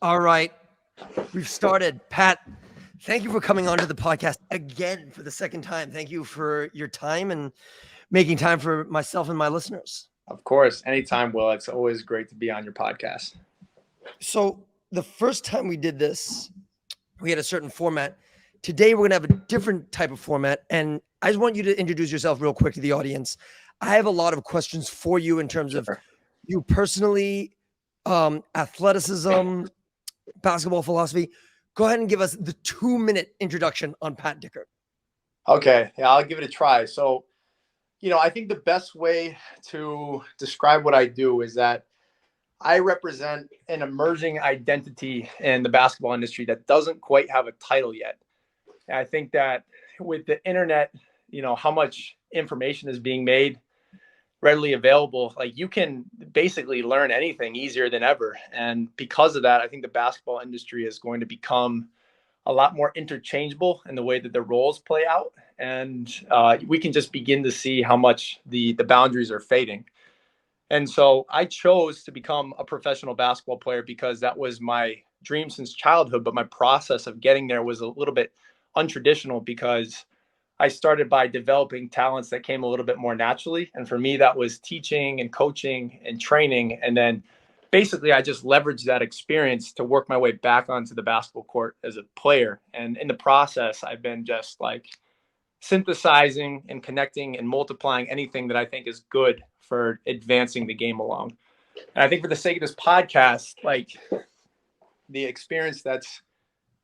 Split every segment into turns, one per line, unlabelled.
All right, we've started. Pat, thank you for coming onto the podcast again for the second time. Thank you for your time and making time for myself and my listeners.
Of course, anytime, Will. It's always great to be on your podcast.
So, the first time we did this, we had a certain format. Today, we're going to have a different type of format. And I just want you to introduce yourself real quick to the audience. I have a lot of questions for you in terms of
Sure.
you personally, athleticism, basketball philosophy. Go ahead and give us the 2-minute introduction on Pat Dickert.
Okay, yeah, I'll give it a try. So, I think the best way to describe what I do is that I represent an emerging identity in the basketball industry that doesn't quite have a title yet. And I think that with the internet, how much information is being made readily available, like you can basically learn anything easier than ever. And because of that, I think the basketball industry is going to become a lot more interchangeable in the way that the roles play out. And we can just begin to see how much the boundaries are fading. And so I chose to become a professional basketball player because that was my dream since childhood. But my process of getting there was a little bit untraditional because I started by developing talents that came a little bit more naturally. And for me, that was teaching and coaching and training. And then basically, I just leveraged that experience to work my way back onto the basketball court as a player. And in the process, I've been just like synthesizing and connecting and multiplying anything that I think is good for advancing the game along. And I think for the sake of this podcast, like the experience that's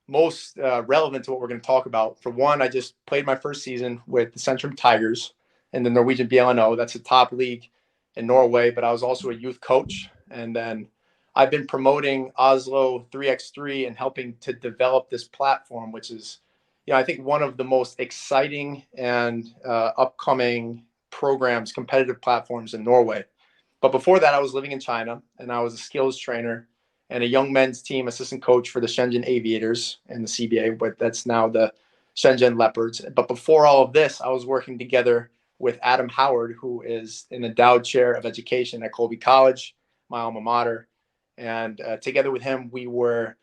most relevant to what we're going to talk about. For one, I just played my first season with the Centrum Tigers in the Norwegian BLNO. That's a top league in Norway, but I was also a youth coach. And then I've been promoting Oslo 3x3 and helping to develop this platform, which is, I think one of the most exciting and upcoming programs, competitive platforms in Norway. But before that, I was living in China and I was a skills trainer and a young men's team assistant coach for the Shenzhen Aviators in the CBA, but that's now the Shenzhen Leopards. But before all of this, I was working together with Adam Howard, who is an endowed chair of education at Colby College, my alma mater. And together with him, we were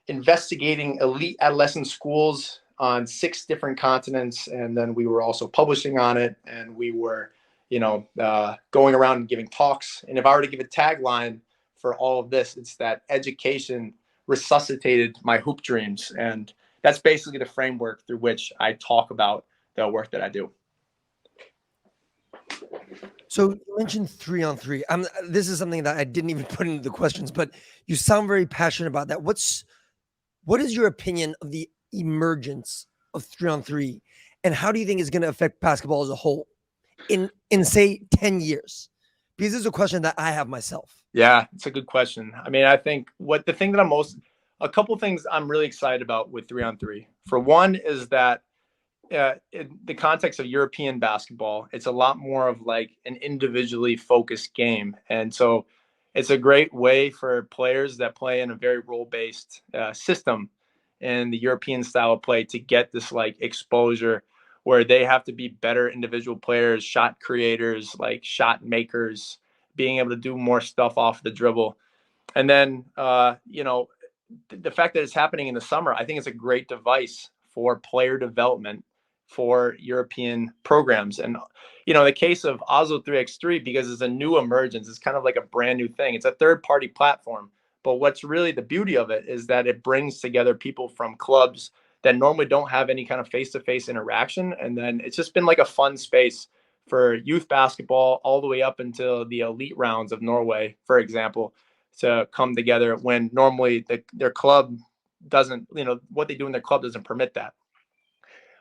investigating elite adolescent schools on 6 different continents. And then we were also publishing on it. And we were, going around and giving talks. And if I were to give a tagline for all of this, it's that education resuscitated my hoop dreams. And that's basically the framework through which I talk about the work that I do.
So you mentioned 3-on-3. This is something that I didn't even put into the questions, but you sound very passionate about that. What is your opinion of the emergence of 3-on-3, and how do you think it's going to affect basketball as a whole in say 10 years? Because this is a question that I have myself.
Yeah, it's a good question. I mean, I think a couple things I'm really excited about with 3-on-3. For one is that in the context of European basketball, it's a lot more of like an individually focused game. And so it's a great way for players that play in a very role-based system in the European style of play to get this like exposure where they have to be better individual players, shot creators, like shot makers, being able to do more stuff off the dribble. And then, the fact that it's happening in the summer, I think it's a great device for player development for European programs. And, the case of Oslo 3x3, because it's a new emergence, it's kind of like a brand new thing. It's a third-party platform. But what's really the beauty of it is that it brings together people from clubs that normally don't have any kind of face-to-face interaction. And then it's just been like a fun space for youth basketball all the way up until the elite rounds of Norway, for example, to come together when normally their club doesn't, what they do in their club doesn't permit that.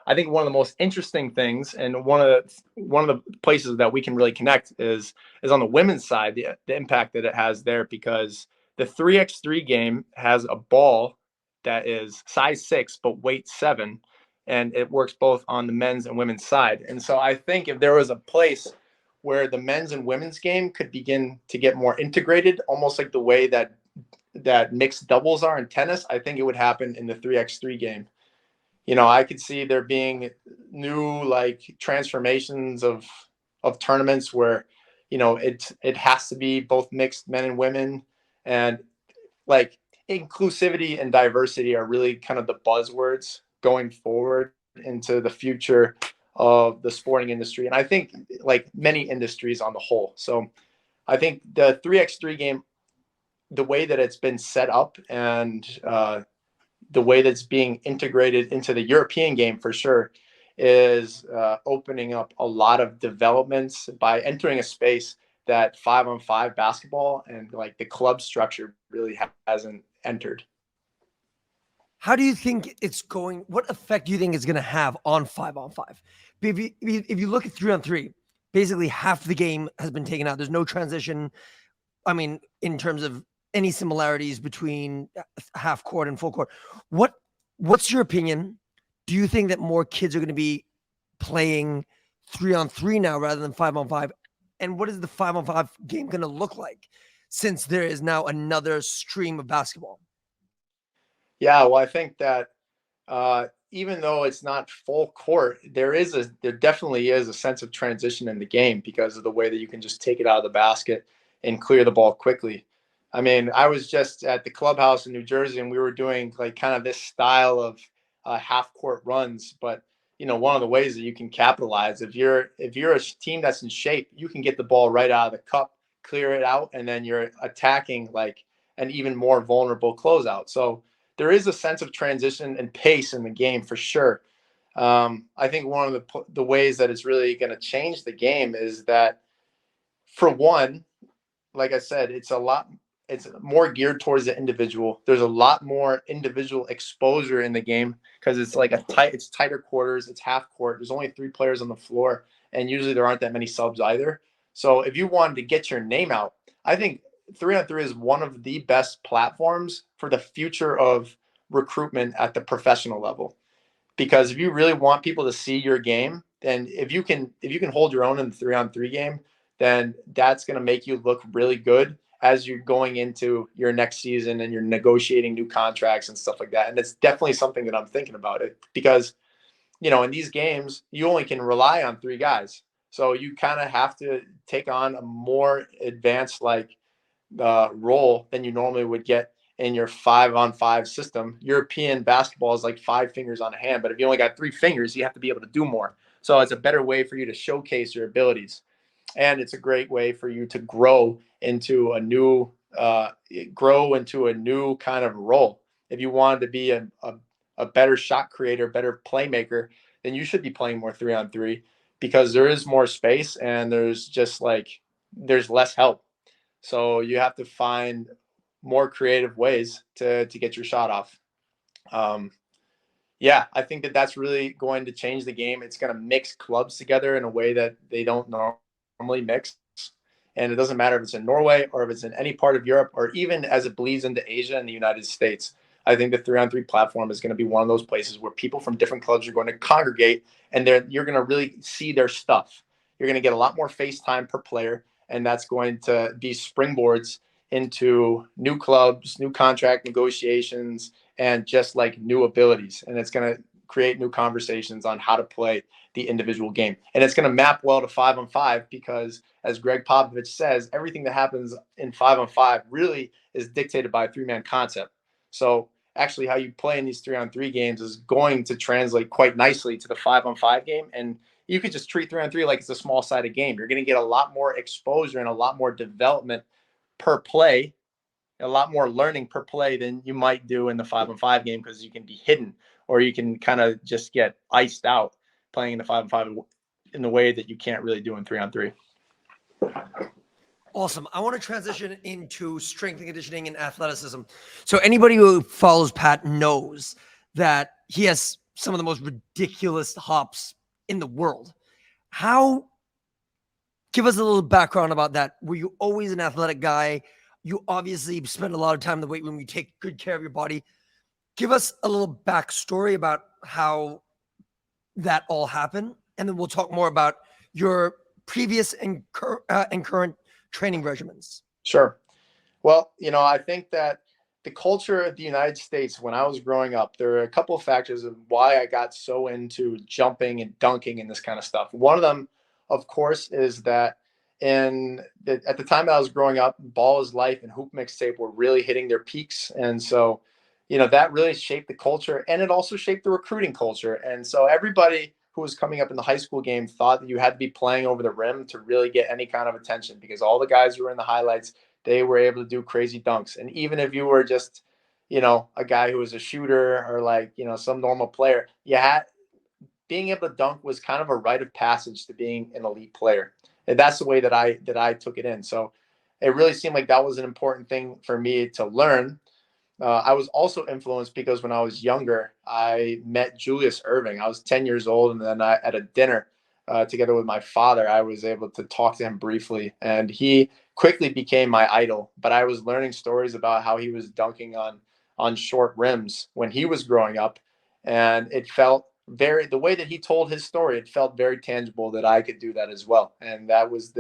I think one of the most interesting things and one of the places that we can really connect is on the women's side, the impact that it has there, because the 3x3 game has a ball that is size 6 but weight 7, and it works both on the men's and women's side. And so I think if there was a place where the men's and women's game could begin to get more integrated, almost like the way that mixed doubles are in tennis, I think it would happen in the 3x3 game. I could see there being new like transformations of tournaments where, it has to be both mixed men and women. And like inclusivity and diversity are really kind of the buzzwords going forward into the future of the sporting industry. And I think like many industries on the whole. So I think the 3x3 game, the way that it's been set up and the way that's being integrated into the European game for sure is opening up a lot of developments by entering a space that 5-on-5 basketball and like the club structure really hasn't entered.
How do you think it's going? What effect do you think it's going to have on 5-on-5? If you look at 3-on-3, basically half the game has been taken out. There's no transition. I mean, in terms of any similarities between half court and full court. What What's your opinion? Do you think that more kids are going to be playing 3-on-3 now rather than 5-on-5? And what is the 5-on-5 game going to look like since there is now another stream of basketball?
Yeah, well, I think that even though it's not full court, there definitely is a sense of transition in the game because of the way that you can just take it out of the basket and clear the ball quickly. I mean, I was just at the clubhouse in New Jersey, and we were doing like kind of this style of half court runs. But one of the ways that you can capitalize if you're a team that's in shape, you can get the ball right out of the cup, clear it out, and then you're attacking like an even more vulnerable closeout. So there is a sense of transition and pace in the game for sure. I think one of the ways that it's really going to change the game is that, for one, like I said, it's more geared towards the individual. There's a lot more individual exposure in the game because it's like it's tighter quarters, it's half court. There's only 3 players on the floor, and usually there aren't that many subs either. So if you wanted to get your name out, I think 3-on-3 is one of the best platforms for the future of recruitment at the professional level. Because if you really want people to see your game, then if you can hold your own in the 3-on-3 game, then that's going to make you look really good as you're going into your next season and you're negotiating new contracts and stuff like that. And it's definitely something that I'm thinking about it because in these games you only can rely on 3 guys, so you kind of have to take on a more advanced like role than you normally would get in your 5-on-5 system. European basketball is like 5 fingers on a hand, but if you only got 3 fingers, you have to be able to do more. So it's a better way for you to showcase your abilities, and it's a great way for you to grow into a new kind of role. If you wanted to be a better shot creator, better playmaker, then you should be playing more 3-on-3 because there is more space and there's less help. So you have to find more creative ways to get your shot off. Um, yeah, I think that that's really going to change the game. It's going to mix clubs together in a way that they don't normally mix. And it doesn't matter if it's in Norway or if it's in any part of Europe or even as it bleeds into Asia and the United States. I think the 3-on-3 platform is going to be one of those places where people from different clubs are going to congregate, and you're going to really see their stuff. You're going to get a lot more face time per player, and that's going to be springboards into new clubs, new contract negotiations, and just like new abilities. And it's going to create new conversations on how to play the individual game. And it's going to map well to 5-on-5 because, as Greg Popovich says, everything that happens in 5-on-5 really is dictated by a 3-man concept. So actually how you play in these 3-on-3 games is going to translate quite nicely to the 5-on-5 game. And you could just treat 3-on-3 like it's a small sided game. You're going to get a lot more exposure and a lot more development per play, a lot more learning per play than you might do in the 5-on-5 game because you can be hidden or you can kind of just get iced out playing in the 5-on-5 in the way that you can't really do in 3-on-3.
Awesome. I want to transition into strength and conditioning and athleticism. So anybody who follows Pat knows that he has some of the most ridiculous hops in the world. Give us a little background about that. Were you always an athletic guy? You obviously spend a lot of time in the weight room. You take good care of your body. Give us a little backstory about how that all happened. And then we'll talk more about your previous and current training regimens.
Sure. Well, I think that the culture of the United States when I was growing up, there are a couple of factors of why I got so into jumping and dunking and this kind of stuff. One of them, of course, is that And at the time I was growing up, Ball is Life and Hoop Mixtape were really hitting their peaks. And so, that really shaped the culture, and it also shaped the recruiting culture. And so everybody who was coming up in the high school game thought that you had to be playing over the rim to really get any kind of attention, because all the guys who were in the highlights, they were able to do crazy dunks. And even if you were just, a guy who was a shooter or like, some normal player, being able to dunk was kind of a rite of passage to being an elite player. And that's the way that I took it in. So it really seemed like that was an important thing for me to learn. I was also influenced because when I was younger, I met Julius Irving. I was 10 years old, and then at a dinner together with my father, I was able to talk to him briefly, and he quickly became my idol. But I was learning stories about how he was dunking on short rims when he was growing up, and it felt the way that he told his story, it felt very tangible that I could do that as well. And that was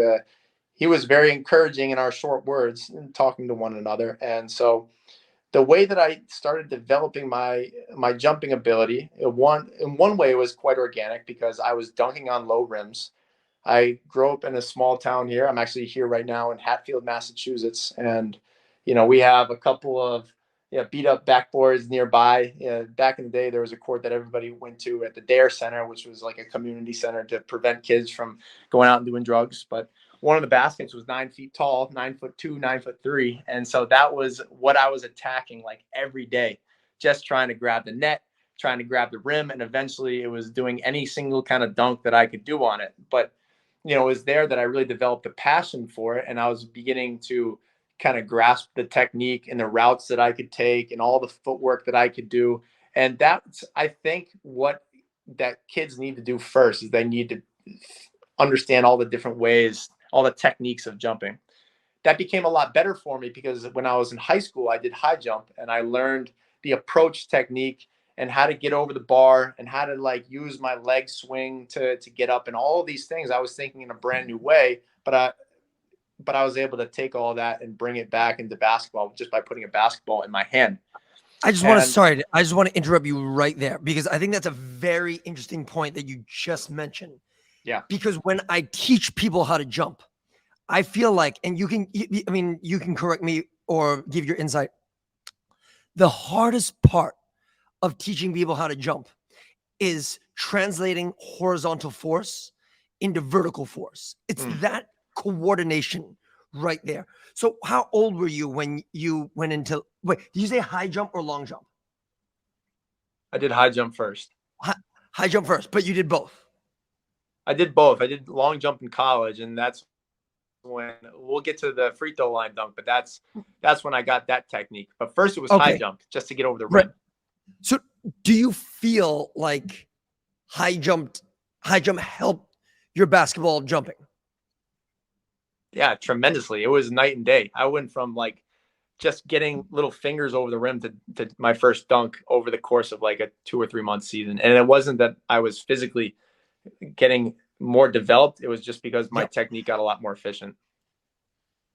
he was very encouraging in our short words and talking to one another. And so the way that I started developing my jumping ability, in one way it was quite organic because I was dunking on low rims. I grew up in a small town here. I'm actually here right now in Hatfield, Massachusetts, and we have a couple of beat up backboards nearby. Back in the day, there was a court that everybody went to at the Dare Center, which was like a community center to prevent kids from going out and doing drugs. But one of the baskets was 9 feet tall, 9'2", 9'3", and so that was what I was attacking like every day, just trying to grab the net, trying to grab the rim, and eventually it was doing any single kind of dunk that I could do on it. But it was there that I really developed a passion for it. And I was beginning to kind of grasp the technique and the routes that I could take and all the footwork that I could do. And that's, I think, what that kids need to do first is they need to understand all the different ways, all the techniques of jumping. That became a lot better for me because when I was in high school, I did high jump and I learned the approach technique and how to get over the bar and how to like use my leg swing to get up and all of these things. I was thinking in a brand new way, but I was able to take all that and bring it back into basketball just by putting a basketball in my hand. And
I just want to interrupt you right there because I think that's a very interesting point that you just mentioned.
yeah,
Because when I teach people how to jump, I feel like, and I mean, you can correct me or give your insight. The hardest part of teaching people how to jump is translating horizontal force into vertical force. It's
mm,
that coordination right there. So, how old were you when you went into, wait, did you say high jump or long jump?
I did high jump first.
High, high jump first, but you did both.
I did both. I did long jump in college, and that's when we'll get to the free throw line dunk, but that's when I got that technique. But first it was high
Okay,
jump just to get over the
right.
rim.
So, do you feel like high jump, high jump helped your basketball jumping?
Yeah, tremendously. It was night and day. I went from like just getting little fingers over the rim to my first dunk over the course of like a 2 or 3 month season. And it wasn't that I was physically getting more developed. It was just because my
Yep.
technique got a lot more efficient.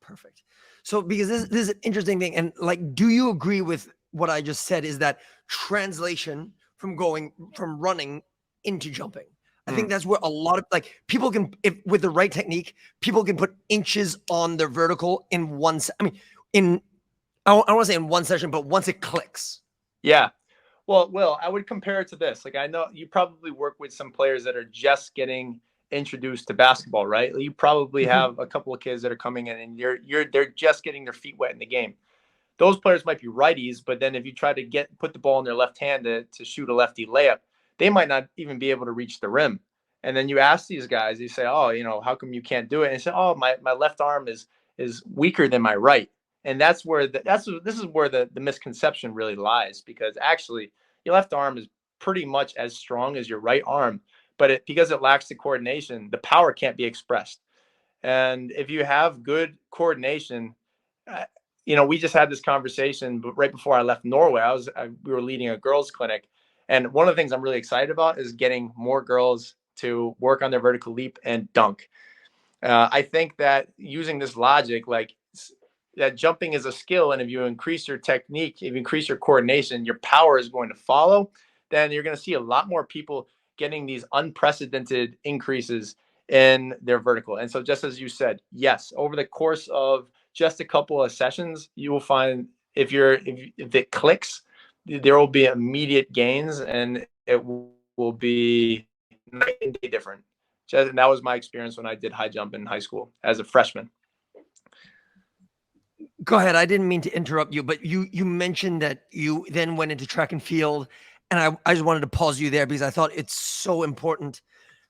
Perfect. So, because this is an interesting thing, and like, do you agree with what I just said? Is that translation from going from running into jumping? I think
Mm.
that's where a lot of like people can, if with the right technique, people can put inches on their vertical in one. I mean, in I don't want to say in one session, but once it clicks.
Yeah. Well, Will, I would compare it to this. Like, I know you probably work with some players that are just getting introduced to basketball, right? You probably
Mhm.
have a couple of kids that are coming in and they're just getting their feet wet in the game. Those players might be righties, but then if you try to put the ball in their left hand to shoot a lefty layup, they might not even be able to reach the rim. And then you ask these guys, you say, "Oh, how come you can't do it?" And they say, "Oh, my left arm is weaker than my right." And that's where this is where the misconception really lies, because actually your left arm is pretty much as strong as your right arm, but because it lacks the coordination, the power can't be expressed. And if you have good coordination, uh, we just had this conversation, but right before I left Norway, we were leading a girls' clinic, and one of the things I'm really excited about is getting more girls to work on their vertical leap and dunk. I think that using this logic, like that jumping is a skill, and if you increase your technique, if you increase your coordination, your power is going to follow. Then you're going to see a lot more people getting these unprecedented increases in their vertical. And so just as you said, yes, over the course of just a couple of sessions, you will find if it clicks, there will be immediate gains, and it will be night and day different. And that was my experience when I did high jump in high school as a freshman.
Go ahead. I didn't mean to interrupt you, but you mentioned that you then went into track and field, and I just wanted to pause you there because I thought it's so important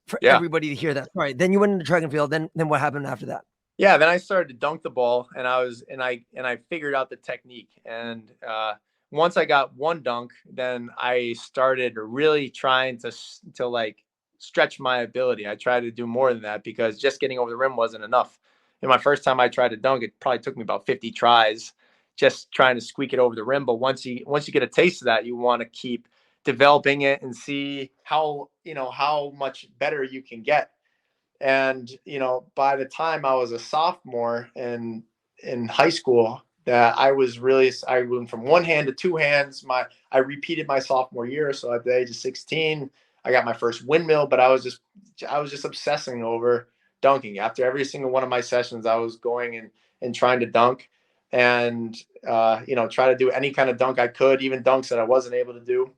for
Yeah.
everybody to hear that. All right. Then you went into track and field. Then what happened after that?
Yeah, then I started to dunk the ball, and I figured out the technique. And once I got one dunk, then I started really trying to like stretch my ability. I tried to do more than that because just getting over the rim wasn't enough. And my first time I tried to dunk, it probably took me about 50 tries, just trying to squeak it over the rim. But once you get a taste of that, you want to keep developing it and see how much better you can get. And by the time I was a sophomore in high school, that I went from one hand to two hands. I repeated my sophomore year, so at the age of 16 I got my first windmill. But I was just obsessing over dunking. After every single one of my sessions, I was going and trying to dunk, and try to do any kind of dunk I could, even dunks that I wasn't able to do.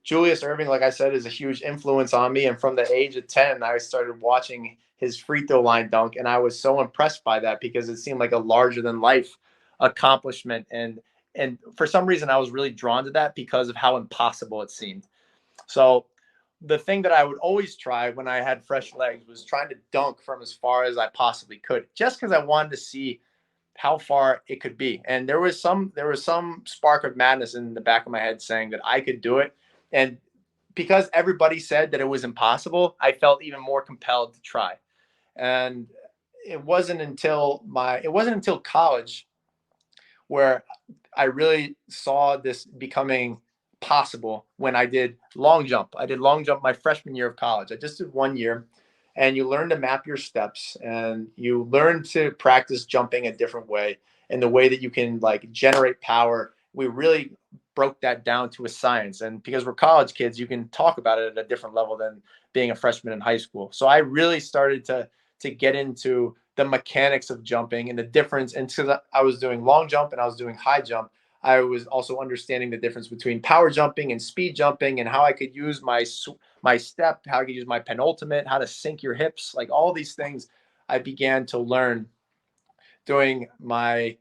Julius Erving, like I said, is a huge influence on me. And from the age of 10, I started watching his free throw line dunk. And I was so impressed by that because it seemed like a larger than life accomplishment. And for some reason, I was really drawn to that because of how impossible it seemed. So the thing that I would always try when I had fresh legs was trying to dunk from as far as I possibly could, just because I wanted to see how far it could be. And there was some spark of madness in the back of my head saying that I could do it. And because everybody said that it was impossible, I felt even more compelled to try. And it wasn't until college where I really saw this becoming possible when I did long jump. I did long jump my freshman year of college. I just did 1 year, and you learn to map your steps, and you learn to practice jumping a different way, and the way that you can like generate power. We really broke that down to a science. And because we're college kids, you can talk about it at a different level than being a freshman in high school. So I really started to get into the mechanics of jumping and the difference. And because I was doing long jump and I was doing high jump, I was also understanding the difference between power jumping and speed jumping, and how I could use my step, how I could use my penultimate, how to sync your hips, like all these things I began to learn during my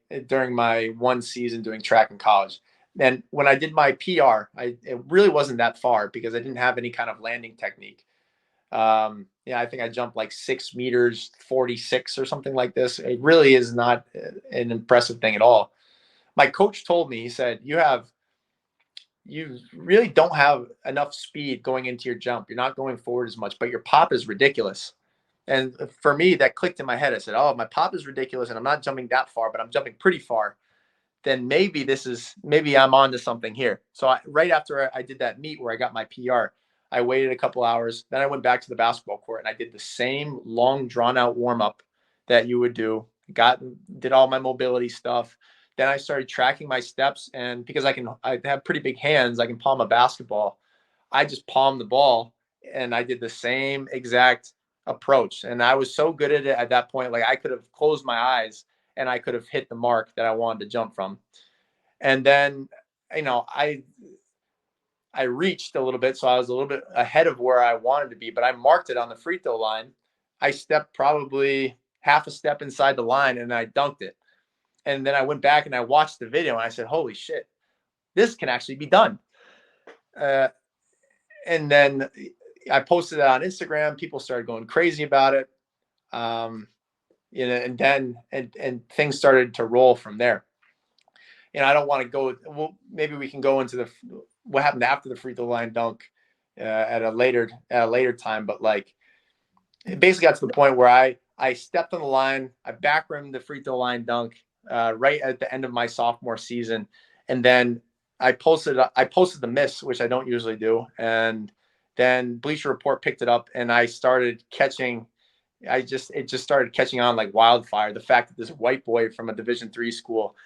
one season doing track in college. And when I did my PR, it really wasn't that far because I didn't have any kind of landing technique. Yeah, I think I jumped like 6 meters, 46 or something like this. It really is not an impressive thing at all. My coach told me, he said, you really don't have enough speed going into your jump. You're not going forward as much, but your pop is ridiculous. And for me, that clicked in my head. I said, oh, my pop is ridiculous and I'm not jumping that far, but I'm jumping pretty far. Then maybe I'm on to something here. So right after I did that meet where I got my PR, I waited a couple hours. Then I went back to the basketball court and I did the same long drawn out warm up that you would do. Did all my mobility stuff. Then I started tracking my steps, and because I have pretty big hands, I can palm a basketball. I just palmed the ball, and I did the same exact approach. And I was so good at it at that point, like I could have closed my eyes and I could have hit the mark that I wanted to jump from. And then, you know, I reached a little bit, so I was a little bit ahead of where I wanted to be, but I marked it on the free throw line. I stepped probably half a step inside the line and I dunked it. And then I went back and I watched the video and I said, "Holy shit, this can actually be done." Uh, and then I posted it on Instagram. People started going crazy about it. Um, and then and things started to roll from there. I don't want to go. Well, maybe we can go into what happened after the free throw line dunk at a later time. But like, it basically got to the point where I stepped on the line, I back rimmed the free throw line dunk right at the end of my sophomore season, and then I posted the miss, which I don't usually do, and then Bleacher Report picked it up, and I started catching. It just started catching on like wildfire. The fact that this white boy from a Division III school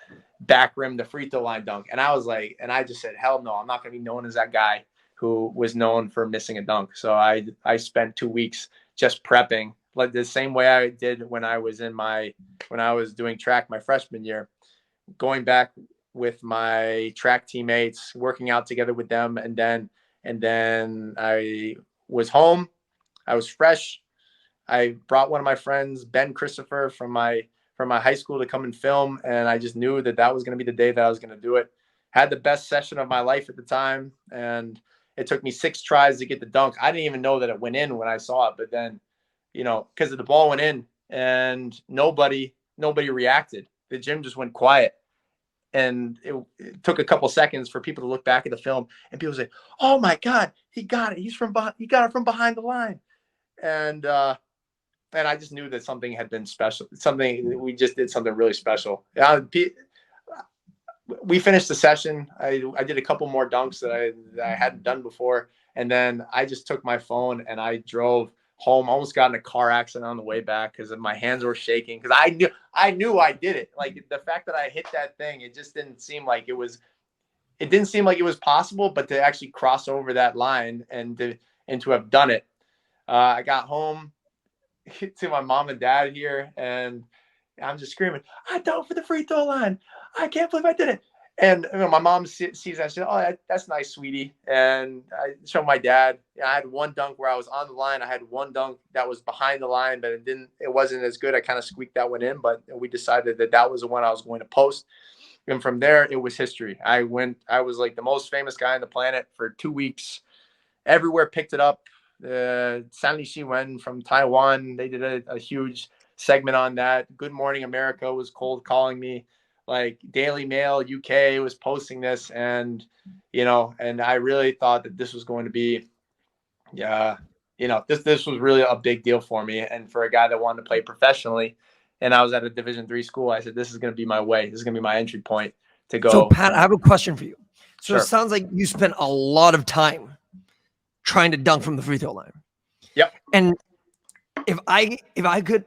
back rim the free throw line dunk. And I was like, and I just said, hell no, I'm not going to be known as that guy who was known for missing a dunk. So I spent 2 weeks just prepping, like the same way I did when I was doing track my freshman year, going back with my track teammates, working out together with them, and then I was home. I was fresh. I brought one of my friends, Ben Christopher, from my high school to come and film, and I just knew that that was going to be the day that I was going to do it. Had the best session of my life at the time, and it took me 6 tries to get the dunk. I didn't even know that it went in when I saw it, but then, because the ball went in and nobody reacted. The gym just went quiet, and it took a couple seconds for people to look back at the film, and people say, "Oh my God, he got it! He got it from behind the line," and I just knew that something had been special. We just did something really special. We finished the session. I did a couple more dunks that I hadn't done before, and then I just took my phone and I drove home. Almost got in a car accident on the way back because my hands were shaking, because I knew I did it. Like, the fact that I hit that thing, it just didn't seem like it was. It didn't seem like it was possible, but to actually cross over that line and to have done it, I got home to my mom and dad here, and I'm just screaming, "I dove for the free throw line! I can't believe I did it!" And my mom sees that. She said, "Oh, that's nice, sweetie." And I show my dad. I had one dunk where I was on the line. I had one dunk that was behind the line, but it wasn't as good. I kind of squeaked that one in, but we decided that was the one I was going to post. And from there, it was history. I was like the most famous guy on the planet for 2 weeks. Everywhere picked it up. Sanli Shiwen from Taiwan, they did a huge segment on that. Good Morning America was cold calling me. Like, Daily Mail UK was posting this, and I really thought that this was going to be, yeah, this was really a big deal for me, and for a guy that wanted to play professionally, and I was at a Division III school. I said, this is going to be my way. This is going to be my entry point to
So,
go.
Pat, I have a question for you. So, It
Sure.
sounds like you spent a lot of time trying to dunk from the free throw line.
Yep.
And if I could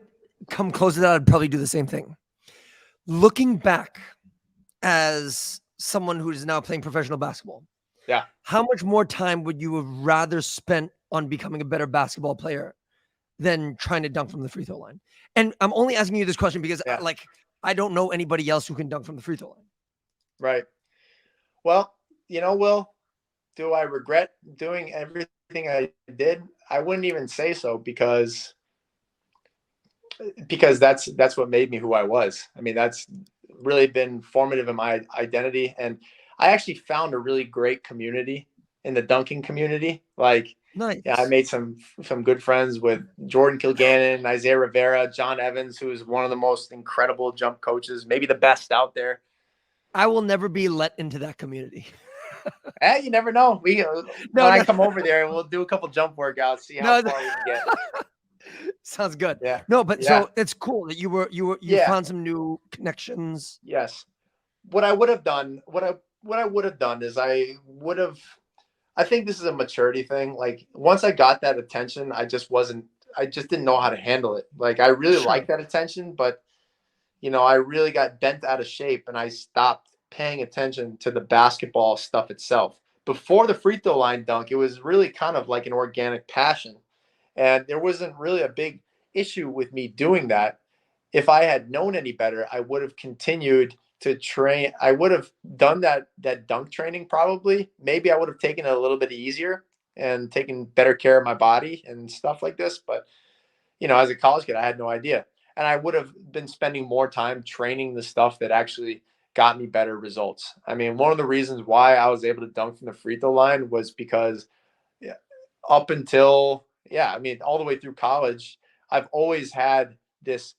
come close to that, I'd probably do the same thing. Looking back as someone who is now playing professional basketball,
Yeah.
how much more time would you have rather spent on becoming a better basketball player than trying to dunk from the free throw line? And I'm only asking you this question because
Yeah.
I don't know anybody else who can dunk from the free throw line.
Right. Well, Will, do I regret doing everything I did? I wouldn't even say so, because that's what made me who I was. I mean, that's really been formative in my identity, and I actually found a really great community in the dunking community. Like,
Nice.
yeah, I made some good friends with Jordan Kilgannon, Isaiah Rivera, John Evans, who is one of the most incredible jump coaches, maybe the best out there.
I will never be let into that community.
You never know. When I come over there, we'll do a couple jump workouts, see how far we can get.
Sounds good.
Yeah.
No, but
Yeah.
so it's cool that you
Yeah.
found some new connections.
Yes. What I would have done is I think this is a maturity thing. Like, once I got that attention, I just didn't know how to handle it. Like, I really
Sure.
like that attention, but I really got bent out of shape, and I stopped paying attention to the basketball stuff itself. Before the free throw line dunk, it was really kind of like an organic passion. And there wasn't really a big issue with me doing that. If I had known any better, I would have continued to train. I would have done that dunk training probably. Maybe I would have taken it a little bit easier and taken better care of my body and stuff like this. But, as a college kid, I had no idea. And I would have been spending more time training the stuff that actually got me better results. I mean, one of the reasons why I was able to dunk from the free throw line was because, yeah, up until, yeah, I mean, all the way through college, I've always had this,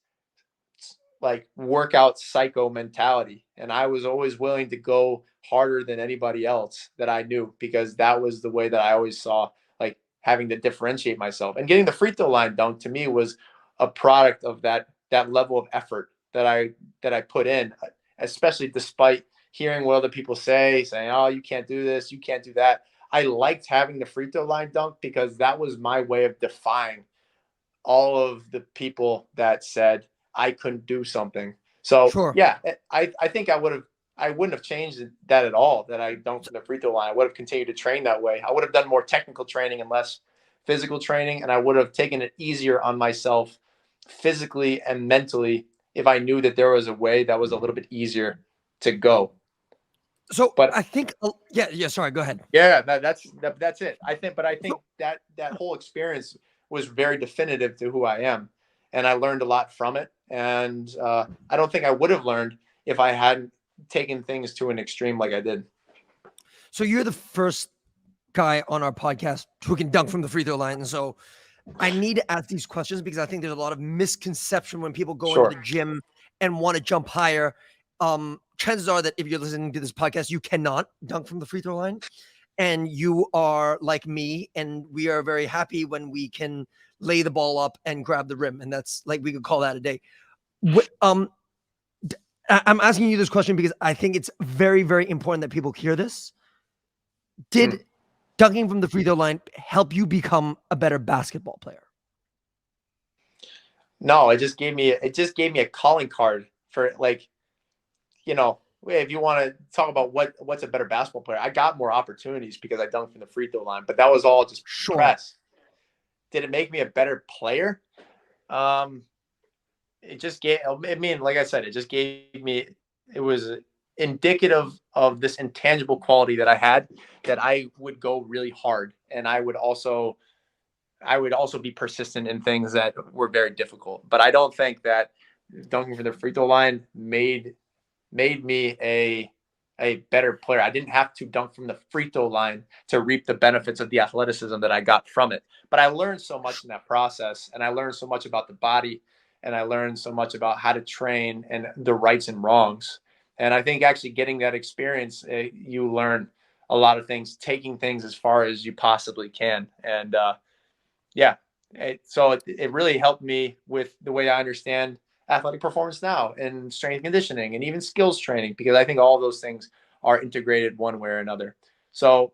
like, workout psycho mentality, and I was always willing to go harder than anybody else that I knew, because that was the way that I always saw, like, having to differentiate myself. And getting the free throw line dunk to me was a product of that level of effort that I put in, especially despite hearing what other people saying, "Oh, you can't do this, you can't do that." I liked having the free throw line dunk because that was my way of defying all of the people that said I couldn't do something. So,
Sure.
yeah, I think I wouldn't have changed that at all, that I dunked from the free throw line. I would have continued to train that way. I would have done more technical training and less physical training, and I would have taken it easier on myself physically and mentally if I knew that there was a way that was a little bit easier to go.
So
But
I think, yeah. Sorry, go ahead.
yeah, that's it. I think
So,
that whole experience was very definitive to who I am, and I learned a lot from it. And I don't think I would have learned if I hadn't taken things to an extreme like I did.
so you're the first guy on our podcast who can dunk from the free throw line, and so I need to ask these questions because I think there's a lot of misconception when people go into the
Sure.
gym and want to jump higher. Chances are that if you're listening to this podcast, you cannot dunk from the free throw line, and you are like me, and we are very happy when we can lay the ball up and grab the rim, and that's like we could call that a day. I'm asking you this question because I think it's very, very important that people hear this.
Mm.
Did dunking from the free throw line help you become a better basketball player?
No, it just gave me a calling card for, like, if you want to talk about what's a better basketball player, I got more opportunities because I dunked from the free throw line, but that was all just
Sure.
press. Did it make me a better player? Um, it just gave. I mean, like I said, it just gave me. It was indicative of this intangible quality that I had, that I would go really hard, and I would also be persistent in things that were very difficult. But I don't think that dunking from the free throw line made me a better player. I didn't have to dunk from the free throw line to reap the benefits of the athleticism that I got from it. But I learned so much in that process, and I learned so much about the body, and I learned so much about how to train and the rights and wrongs. And I think actually getting that experience, you learn a lot of things, taking things as far as you possibly can. And yeah, it really helped me with the way I understand athletic performance now, and strength and conditioning, and even skills training, because I think all of those things are integrated one way or another. So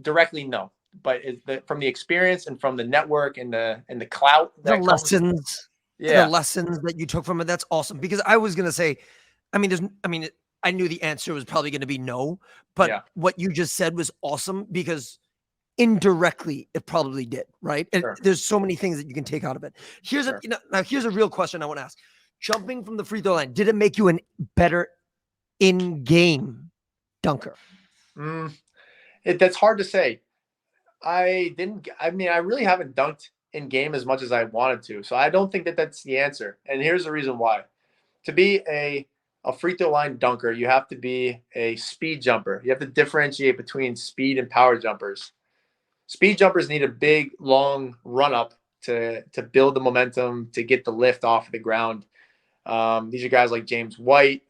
directly, no, but from the experience and from the network and the clout
The
that comes.
lessons, the
Yeah,
lessons that you took from it, that's awesome. Because I was gonna say, I knew the answer was probably gonna be no, but
yeah,
what you just said was awesome because indirectly it probably did, right? And
sure,
there's so many things that you can take out of it.
sure.
Now here's a real question I want to ask. Jumping from the free throw line, did it make you an better in-game dunker?
Mm, that's hard to say. I didn't. I mean, I really haven't dunked in game as much as I wanted to, so I don't think that that's the answer. And here's the reason why. To be a free throw line dunker, you have to be a speed jumper. You have to differentiate between speed and power jumpers. Speed jumpers need a big, long run up to build the momentum, to get the lift off the ground. These are guys like James White.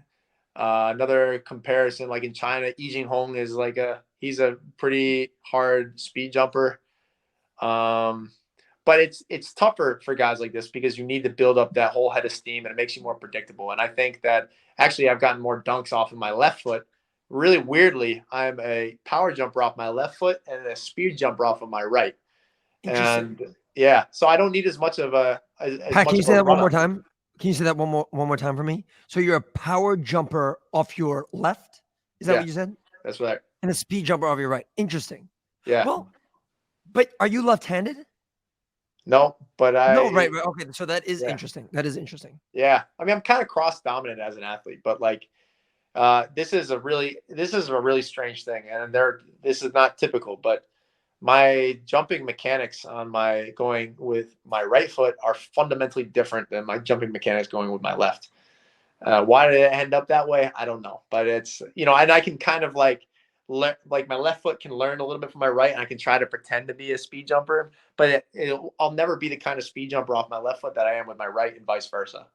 Another comparison, like in China, Yi Hong is he's a pretty hard speed jumper. Um, but it's tougher for guys like this because you need to build up that whole head of steam, and it makes you more predictable. And I think that actually I've gotten more dunks off of my left foot. Really weirdly, I'm a power jumper off my left foot and a speed jumper off of my right.
Interesting.
And yeah, so I don't need as much of as
Pat, can
much
you
of
say
a
that one
run
more
up.
time? Can you say that one more time for me? So you're a power jumper off your left? Is that what
Yeah,
you said?
that's what
And a speed jumper off your right. Interesting.
yeah.
Well, but are you left-handed?
No, but
No, right. Okay, so that is
yeah,
interesting. That is interesting.
yeah. I mean, I'm kind of cross dominant as an athlete, but like this is a really strange thing, and this is not typical, but my jumping mechanics on my going with my right foot are fundamentally different than my jumping mechanics going with my left. Why did it end up that way? I don't know, but it's, and I can kind of like my left foot can learn a little bit from my right, and I can try to pretend to be a speed jumper, but I'll never be the kind of speed jumper off my left foot that I am with my right, and vice versa.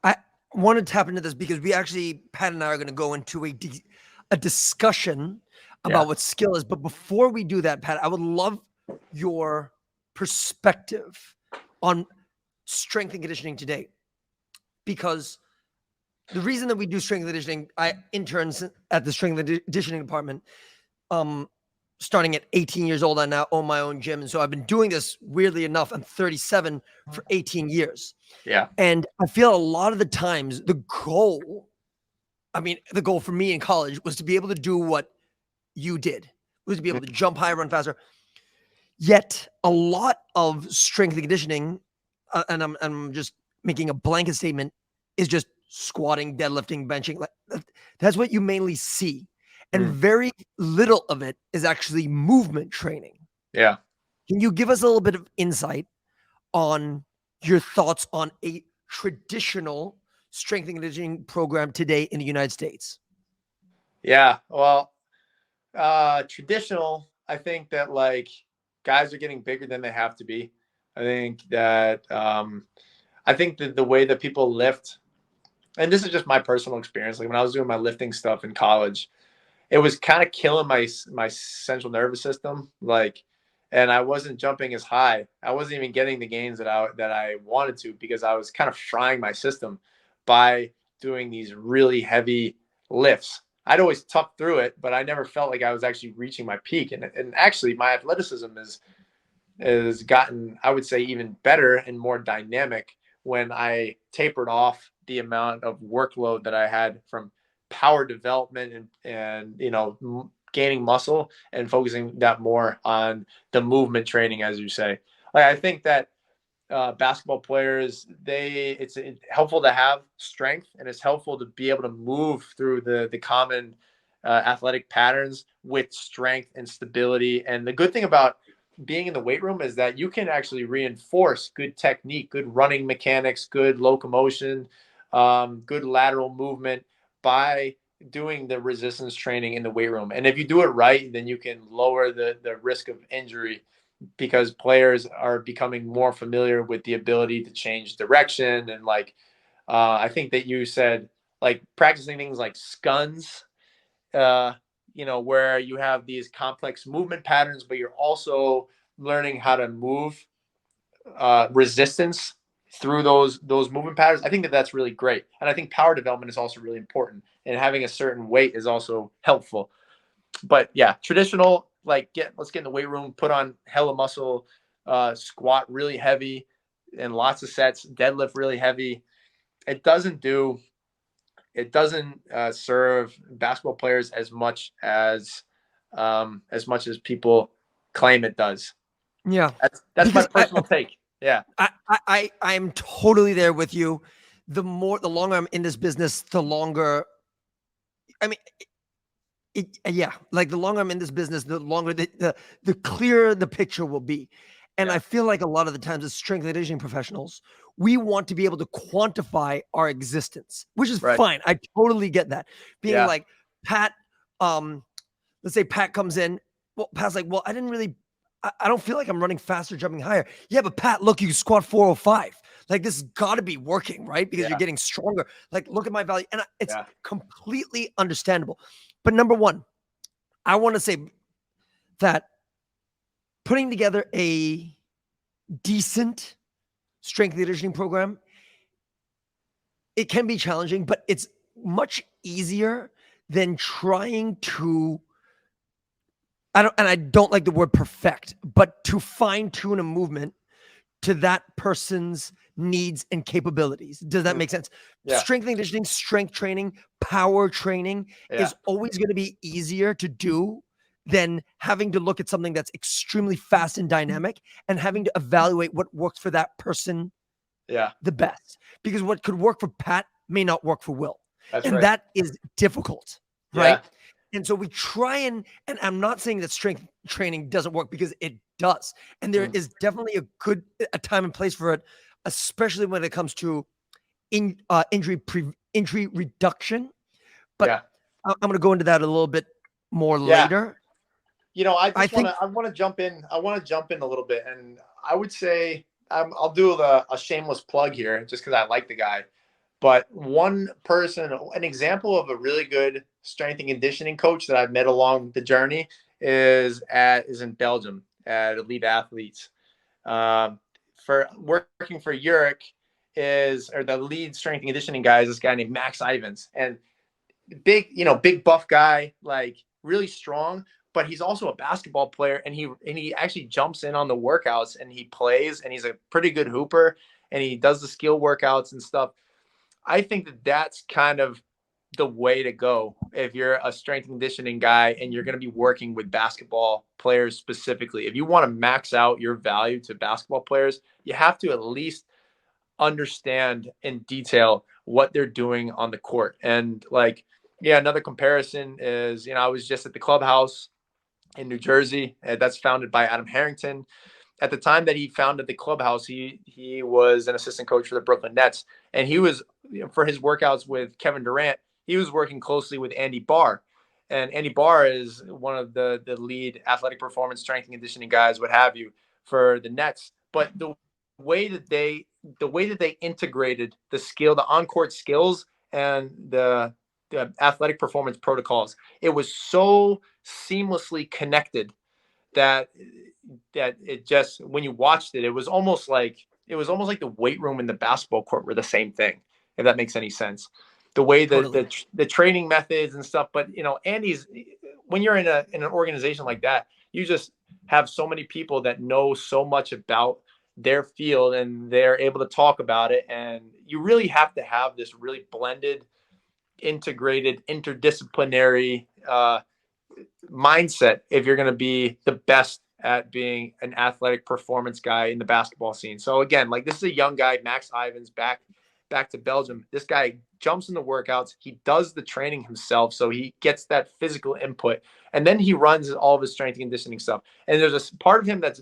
I want to tap into this because Pat and I are going to go into a discussion
Yeah.
about what skill is. But before we do that, Pat, I would love your perspective on strength and conditioning today. Because the reason that we do strength and conditioning, I interns at the strength and conditioning department, starting at 18 years old. I now own my own gym. And so I've been doing this, weirdly enough, I'm 37, for 18 years.
Yeah.
And I feel a lot of the times the goal for me in college was to be able to do what you did, was to be able to jump high, run faster. Yet a lot of strength and conditioning, and I'm just making a blanket statement, is just squatting, deadlifting, benching. Like that's what you mainly see, and
Mm,
very little of it is actually movement training.
yeah.
Can you give us a little bit of insight on your thoughts on a traditional strength and conditioning program today in the United States?
Yeah. Well, traditional, I think that like guys are getting bigger than they have to be. I think that I think that the way that people lift, and this is just my personal experience, like when I was doing my lifting stuff in college, it was kind of killing my central nervous system. Like, and I wasn't jumping as high. I wasn't even getting the gains that I wanted to because I was kind of frying my system by doing these really heavy lifts. I'd always tough through it, but I never felt like I was actually reaching my peak. And actually, my athleticism is gotten, I would say, even better and more dynamic when I tapered off the amount of workload that I had from power development and gaining muscle and focusing that more on the movement training, as you say. Like I think that basketball players, it's helpful to have strength, and it's helpful to be able to move through the common athletic patterns with strength and stability. And the good thing about being in the weight room is that you can actually reinforce good technique, good running mechanics, good locomotion, good lateral movement by doing the resistance training in the weight room. And if you do it right, then you can lower the risk of injury because players are becoming more familiar with the ability to change direction. And like I think that you said, like practicing things like scuns, uh, where you have these complex movement patterns, but you're also learning how to move resistance through those movement patterns. I think that that's really great, and I think power development is also really important, and having a certain weight is also helpful. But yeah, traditional, like let's get in the weight room, put on hella muscle, squat really heavy and lots of sets, deadlift really heavy. It doesn't do it doesn't serve basketball players as much as people claim it does.
Yeah,
That's my
because
personal take. Yeah.
I'm totally there with you. The longer I'm in this business, the longer. I mean, yeah, like the longer I'm in this business, the longer the clearer the picture will be. And I
Yeah.
feel like a lot of the times as strength and conditioning professionals, we want to be able to quantify our existence, which is
Right.
fine. I totally get that. Being
Yeah.
like Pat, um, let's say Pat comes in. Well, Pat's like, well, I didn't really, I don't feel like I'm running faster, jumping higher. Yeah, but Pat, look, you squat 405. Like this has got to be working, right? Because you're
Yeah.
getting stronger. Like, look at my value. And it's
Yeah.
completely understandable. But number one, I want to say that putting together a decent strength and conditioning program, it can be challenging, but it's much easier than trying to I don't like the word perfect, but to fine tune a movement to that person's needs and capabilities. Does that
Mm,
make sense?
yeah.
Strength and conditioning, strength training, power training
Yeah.
is always going to be easier to do than having to look at something that's extremely fast and dynamic and having to evaluate what works for that person
Yeah.
the best. Because what could work for Pat may not work for Will.
That's
And
right.
that is difficult, right?
Yeah.
And so we try and I'm not saying that strength training doesn't work because it does. And there
Mm,
is definitely a time and place for it, especially when it comes to injury reduction. But
yeah.
I'm going to go into that a little bit more
Yeah.
later.
I
I
just want
think
to I want to jump in. I want to jump in a little bit, and I would say I'll do a shameless plug here, just because I like the guy. But one person, an example of a really good strength and conditioning coach that I've met along the journey is in Belgium at Elite Athletes. Um, for working for Uric or the lead strength and conditioning guy is this guy named Max Ivans, and big buff guy, like really strong, but he's also a basketball player, and he actually jumps in on the workouts and he plays, and he's a pretty good hooper, and he does the skill workouts and stuff. I think that that's kind of the way to go if you're a strength and conditioning guy and you're going to be working with basketball players specifically. If you want to max out your value to basketball players, you have to at least understand in detail what they're doing on the court. And like, yeah, another comparison is, I was just at the clubhouse in New Jersey. That's founded by Adam Harrington. At the time that he founded the clubhouse, he was an assistant coach for the Brooklyn Nets, and he was, for his workouts with Kevin Durant, he was working closely with Andy Barr, and Andy Barr is one of the lead athletic performance, strength and conditioning guys, what have you, for the Nets. But way that they the way that they integrated the on court skills, and the athletic performance protocols, it was so seamlessly connected that it just, when you watched it, it was almost like the weight room and the basketball court were the same thing, if that makes any sense. The way that
Totally.
the training methods and stuff. But Andy's, when you're in an organization like that, you just have so many people that know so much about their field, and they're able to talk about it, and you really have to have this really blended, integrated, interdisciplinary mindset if you're going to be the best at being an athletic performance guy in the basketball scene. So again, like, this is a young guy, Max Ivins, back to Belgium. This guy jumps in the workouts. He does the training himself, so he gets that physical input, and then he runs all of his strength and conditioning stuff. And there's a part of him that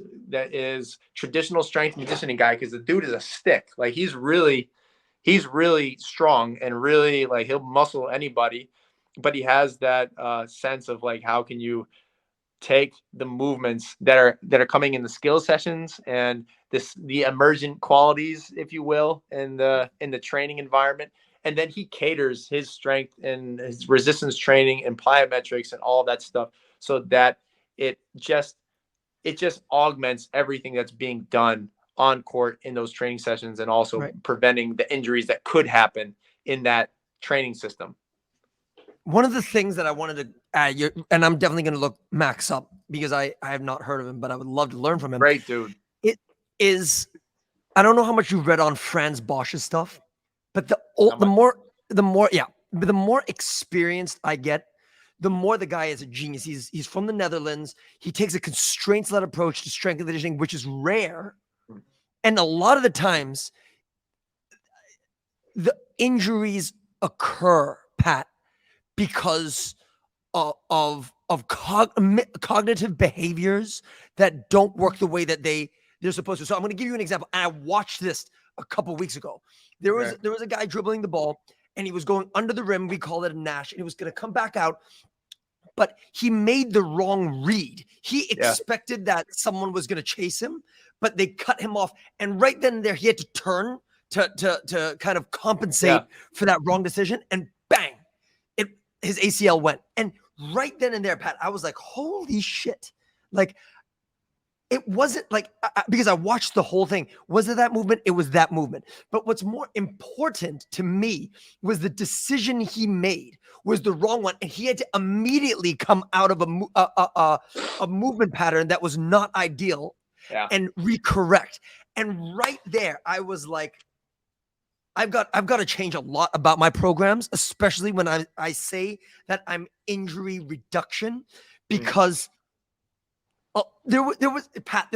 is traditional strength and conditioning guy, because the dude is a stick. Like, he's really strong, and really, like, he'll muscle anybody, but he has that sense of, like, how can you take the movements that are coming in the skill sessions, and the emergent qualities, if you will, in the training environment, and then he caters his strength and his resistance training and plyometrics and all that stuff, so that it just augments everything that's being done on court in those training sessions, and also
Right.
preventing the injuries that could happen in that training system.
One of the things that I wanted to add, and I'm definitely going to look Max up because I have not heard of him, but I would love to learn from him.
Great dude.
It is, I don't know how much you read on Franz Bosch's stuff, but the more experienced I get, the more the guy is a genius. He's from the Netherlands. He takes a constraints-led approach to strength and conditioning, which is rare. And a lot of the times, the injuries occur, Pat, because of cognitive behaviors that don't work the way that they're supposed to. So I'm going to give you an example. And I watched this a couple weeks ago. There was a guy dribbling the ball, and he was going under the rim. We call it a Nash, and he was going to come back out, but he made the wrong read. He expected that someone was going to chase him, but they cut him off. And right then and there, he had to turn to kind of compensate for that wrong decision. And bang, his ACL went. And right then and there, Pat, I was like, holy shit. Like, it wasn't like, because I watched the whole thing. Was it that movement? It was that movement. But what's more important to me was the decision he made was the wrong one. And he had to immediately come out of a movement pattern that was not ideal and recorrect. And right there, I was like, I've got to change a lot about my programs, especially when I say that I'm injury reduction, because there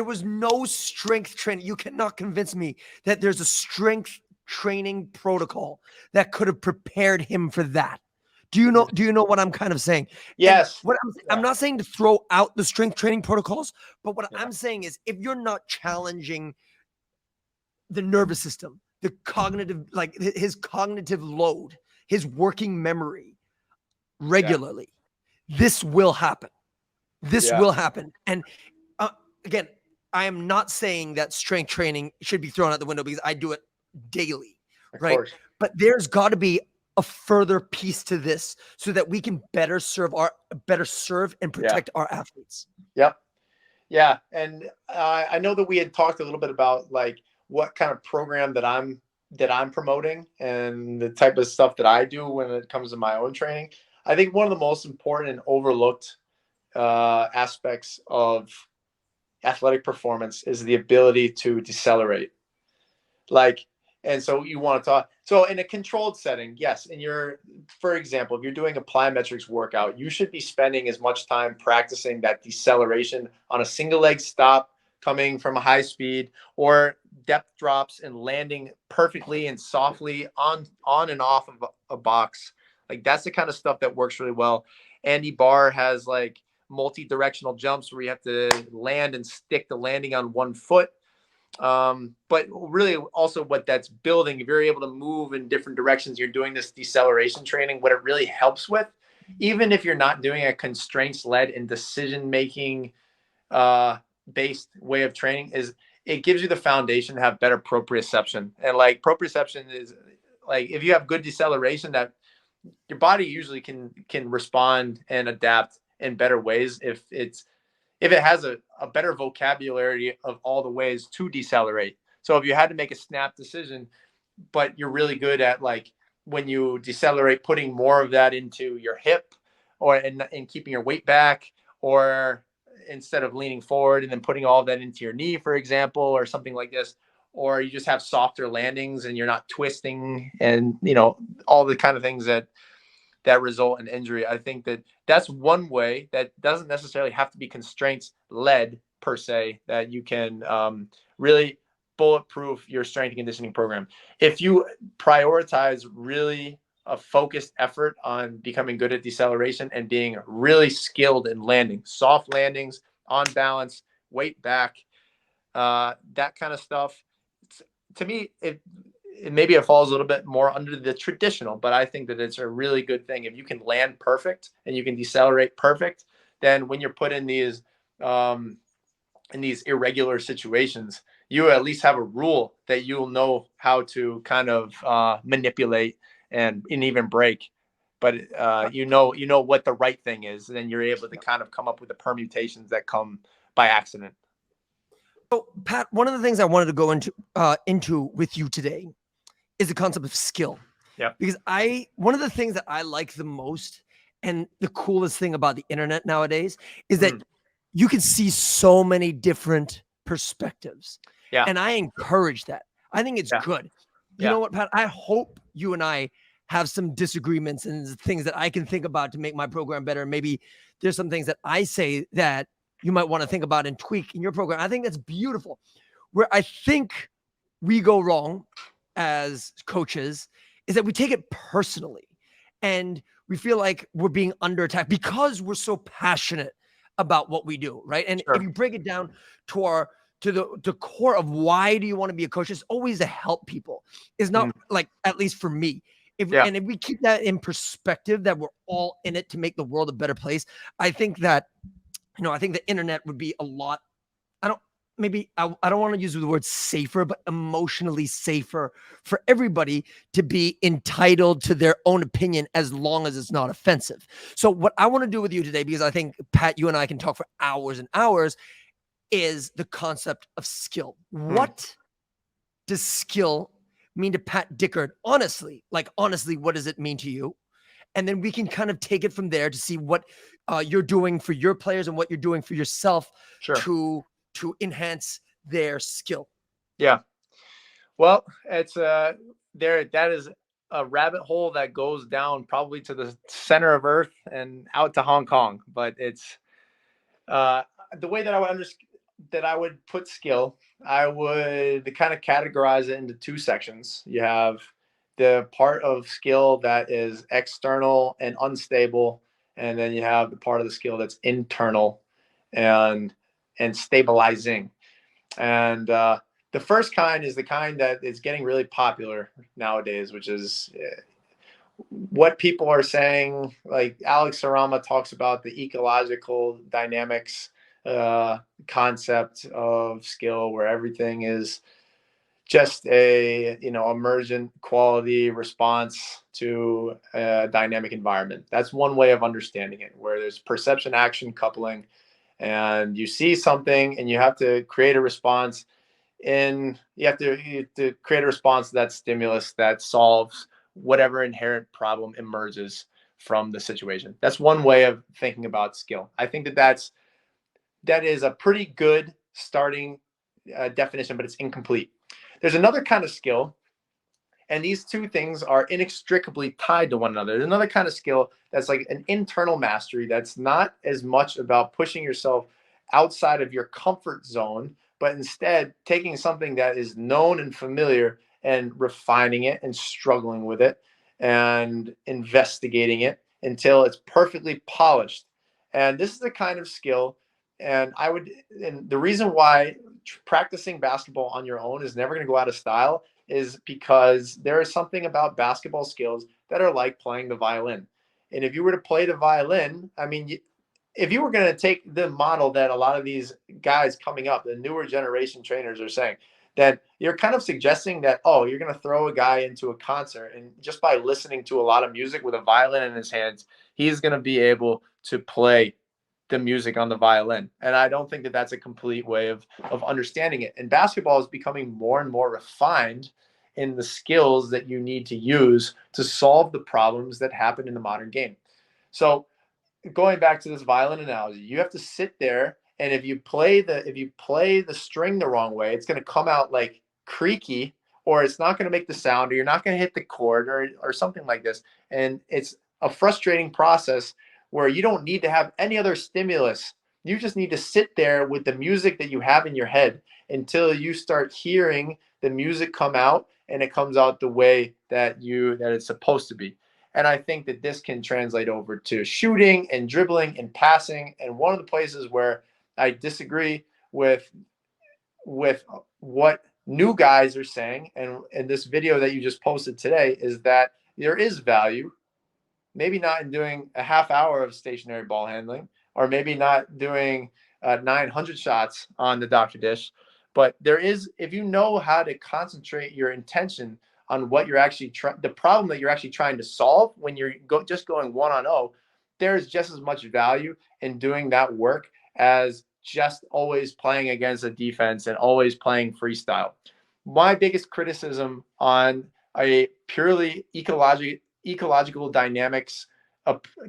was no strength training. You cannot convince me that there's a strength training protocol that could have prepared him for that. Do you know what I'm kind of saying?
Yes.
I'm not saying to throw out the strength training protocols, but what I'm saying is, if you're not challenging the nervous system, the cognitive, like his cognitive load, his working memory regularly, this will happen. This will happen. And again, I am not saying that strength training should be thrown out the window, because I do it daily, right? But there's got to be a further piece to this, so that we can better serve and protect our athletes.
Yep. Yeah. And I know that we had talked a little bit about, like, what kind of program that I'm promoting, and the type of stuff that I do when it comes to my own training. I think one of the most important and overlooked aspects of athletic performance is the ability to decelerate. Like, and so you want to talk, So in a controlled setting, yes. For example, if you're doing a plyometrics workout, you should be spending as much time practicing that deceleration on a single leg stop coming from a high speed, or depth drops and landing perfectly and softly on and off of a box. Like that's the kind of stuff that works really well. Andy Barr has like multi-directional jumps where you have to land and stick the landing on one foot. But really also what that's building, if you're able to move in different directions, you're doing this deceleration training. What it really helps with, even if you're not doing a constraints led and decision making based way of training, is it gives you the foundation to have better proprioception. And like proprioception is like, if you have good deceleration, that your body usually can respond and adapt in better ways if it has a better vocabulary of all the ways to decelerate. So if you had to make a snap decision, but you're really good at like when you decelerate, putting more of that into your hip or and keeping your weight back, or instead of leaning forward and then putting all of that into your knee, for example, or something like this, or you just have softer landings and you're not twisting and all the kind of things that result in injury. I think that that's one way that doesn't necessarily have to be constraints led per se, that you can really bulletproof your strength and conditioning program. If you prioritize really a focused effort on becoming good at deceleration and being really skilled in landing, soft landings, on balance, weight back, that kind of stuff. To me, maybe it falls a little bit more under the traditional, but I think that it's a really good thing. If you can land perfect and you can decelerate perfect, then when you're put um, in these irregular situations, you at least have a rule that you'll know how to kind of manipulate and even break. But you know what the right thing is, and then you're able to kind of come up with the permutations that come by accident.
So, Pat, one of the things I wanted to go into with you today is the concept of skill.
Yeah.
Because one of the things that I like the most and the coolest thing about the internet nowadays is that you can see so many different perspectives.
Yeah.
And I encourage that. I think it's
Yeah.
good. You
Yeah.
know what, Pat? I hope you and I have some disagreements and things that I can think about to make my program better. Maybe there's some things that I say that you might want to think about and tweak in your program. I think that's beautiful. Where I think we go wrong as coaches is that we take it personally and we feel like we're being under attack because we're so passionate about what we do, right? And
Sure.
if you break it down to the core of why do you want to be a coach, it's always to help people. It's not like, at least for me, if we keep that in perspective, that we're all in it to make the world a better place, I think that I think the internet would be a lot. I don't I don't want to use the word safer, but emotionally safer for everybody to be entitled to their own opinion as long as it's not offensive. So what I want to do with you today, because I think Pat, you and I can talk for hours and hours, is the concept of skill. What does skill mean to Pat Dickert? Honestly, what does it mean to you? And then we can kind of take it from there to see what you're doing for your players and what you're doing for yourself to enhance their skill.
Yeah. Well, it's that is a rabbit hole that goes down probably to the center of Earth and out to Hong Kong. But it's uh, the way that I would put skill. I would kind of categorize it into two sections. You have the part of skill that is external and unstable, and then you have the part of the skill that's internal and stabilizing. And the first kind is the kind that is getting really popular nowadays, which is what people are saying. Like Alex Sarama talks about the ecological dynamics concept of skill, where everything is just a emergent quality response to a dynamic environment. That's one way of understanding it, where there's perception action coupling, and you see something and you have to create a response, and you have to create a response to that stimulus that solves whatever inherent problem emerges from the situation. That's one way of thinking about skill. I think that is a pretty good starting definition, but it's incomplete. There's another kind of skill, And these two things are inextricably tied to one another. There's another kind of skill that's like an internal mastery that's not as much about pushing yourself outside of your comfort zone, but instead taking something that is known and familiar and refining it and struggling with it and investigating it until it's perfectly polished. And this is the kind of skill. And the reason why practicing basketball on your own is never going to go out of style is because there is something about basketball skills that are like playing the violin. And if you were to play the violin, I mean, if you were going to take the model that a lot of these guys coming up, the newer generation trainers are saying, that you're kind of suggesting that, oh, you're going to throw a guy into a concert and just by listening to a lot of music with a violin in his hands, he's going to be able to play the music on the violin. And I don't think that that's a complete way of understanding it. And basketball is becoming more and more refined in the skills that you need to use to solve the problems that happen in the modern game. So going back to this violin analogy, you have to sit there, and if you play the string the wrong way, it's going to come out like creaky, or it's not going to make the sound, or you're not going to hit the chord, or something like this. And it's a frustrating process where you don't need to have any other stimulus. You just need to sit there with the music that you have in your head until you start hearing the music come out, and it comes out the way that it's supposed to be. And I think that this can translate over to shooting and dribbling and passing. And one of the places where I disagree with what new guys are saying, and this video that you just posted today, is that there is value, maybe not in doing a half hour of stationary ball handling, or maybe not doing 900 shots on the Dr. Dish. But there is, if you know how to concentrate your intention on what you're actually the problem that you're actually trying to solve when you're just going 1-on-0, there's just as much value in doing that work as just always playing against a defense and always playing freestyle. My biggest criticism on a purely ecological dynamics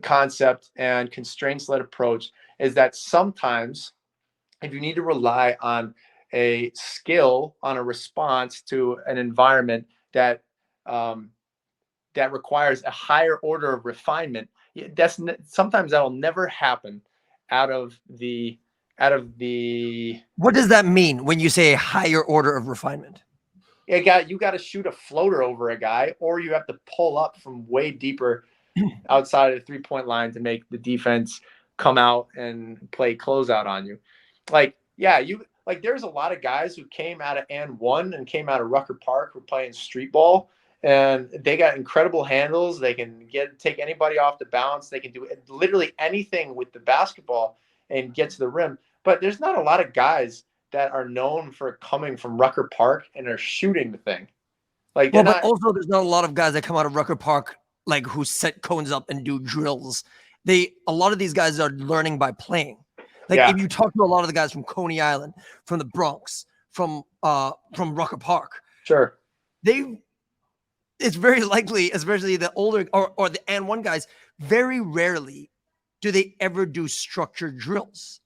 concept and constraints-led approach is that sometimes if you need to rely on a skill, on a response to an environment that that requires a higher order of refinement, sometimes that'll never happen out of the
What does that mean when you say a higher order of refinement?
you got to shoot a floater over a guy, or you have to pull up from way deeper outside of the 3-point line to make the defense come out and play closeout on you. Like, yeah, there's a lot of guys who came out of N1 and came out of Rucker Park who were playing street ball, and they got incredible handles. They can take anybody off the bounce. They can do literally anything with the basketball and get to the rim. But there's not a lot of guys that are known for coming from Rucker Park and are shooting the thing. Like, they're
Well, but
not.
also there's not a lot of guys that come out of Rucker Park like who set cones up and do drills. A lot of these guys are learning by playing. Like
Yeah,
if you talk to a lot of the guys from Coney Island, from the Bronx, from Rucker Park,
sure.
they it's very likely, especially the older or the and one guys, very rarely do they ever do structured drills,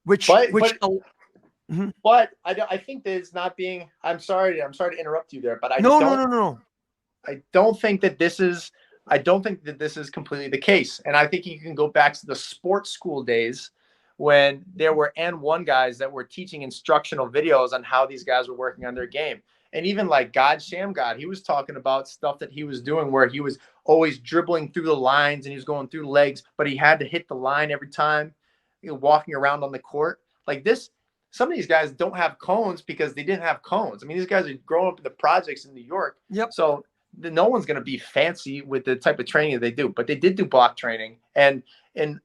which
But
which
but
Mhm.
But I think that it's not being. I'm sorry to interrupt you there, but
No, no, no, no, no.
I don't think that this is. I don't think that this is completely the case. And I think you can go back to the sports school days when there were N1 guys that were teaching instructional videos on how these guys were working on their game. And even like God Sham God, he was talking about stuff that he was doing where he was always dribbling through the lines and he was going through legs, but he had to hit the line every time, walking around on the court. Like this, some of these guys don't have cones because they didn't have cones. I mean, these guys are growing up in the projects in New York.
Yep.
So no one's going to be fancy with the type of training that they do, but they did do block training. And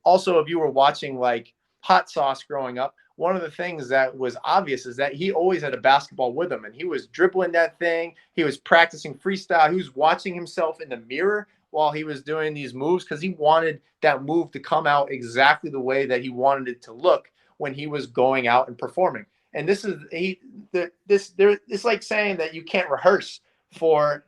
also, if you were watching like Hot Sauce growing up, one of the things that was obvious is that he always had a basketball with him and he was dribbling that thing. He was practicing freestyle. He was watching himself in the mirror while he was doing these moves because he wanted that move to come out exactly the way that he wanted it to look when he was going out and performing. And this is it's like saying that you can't rehearse for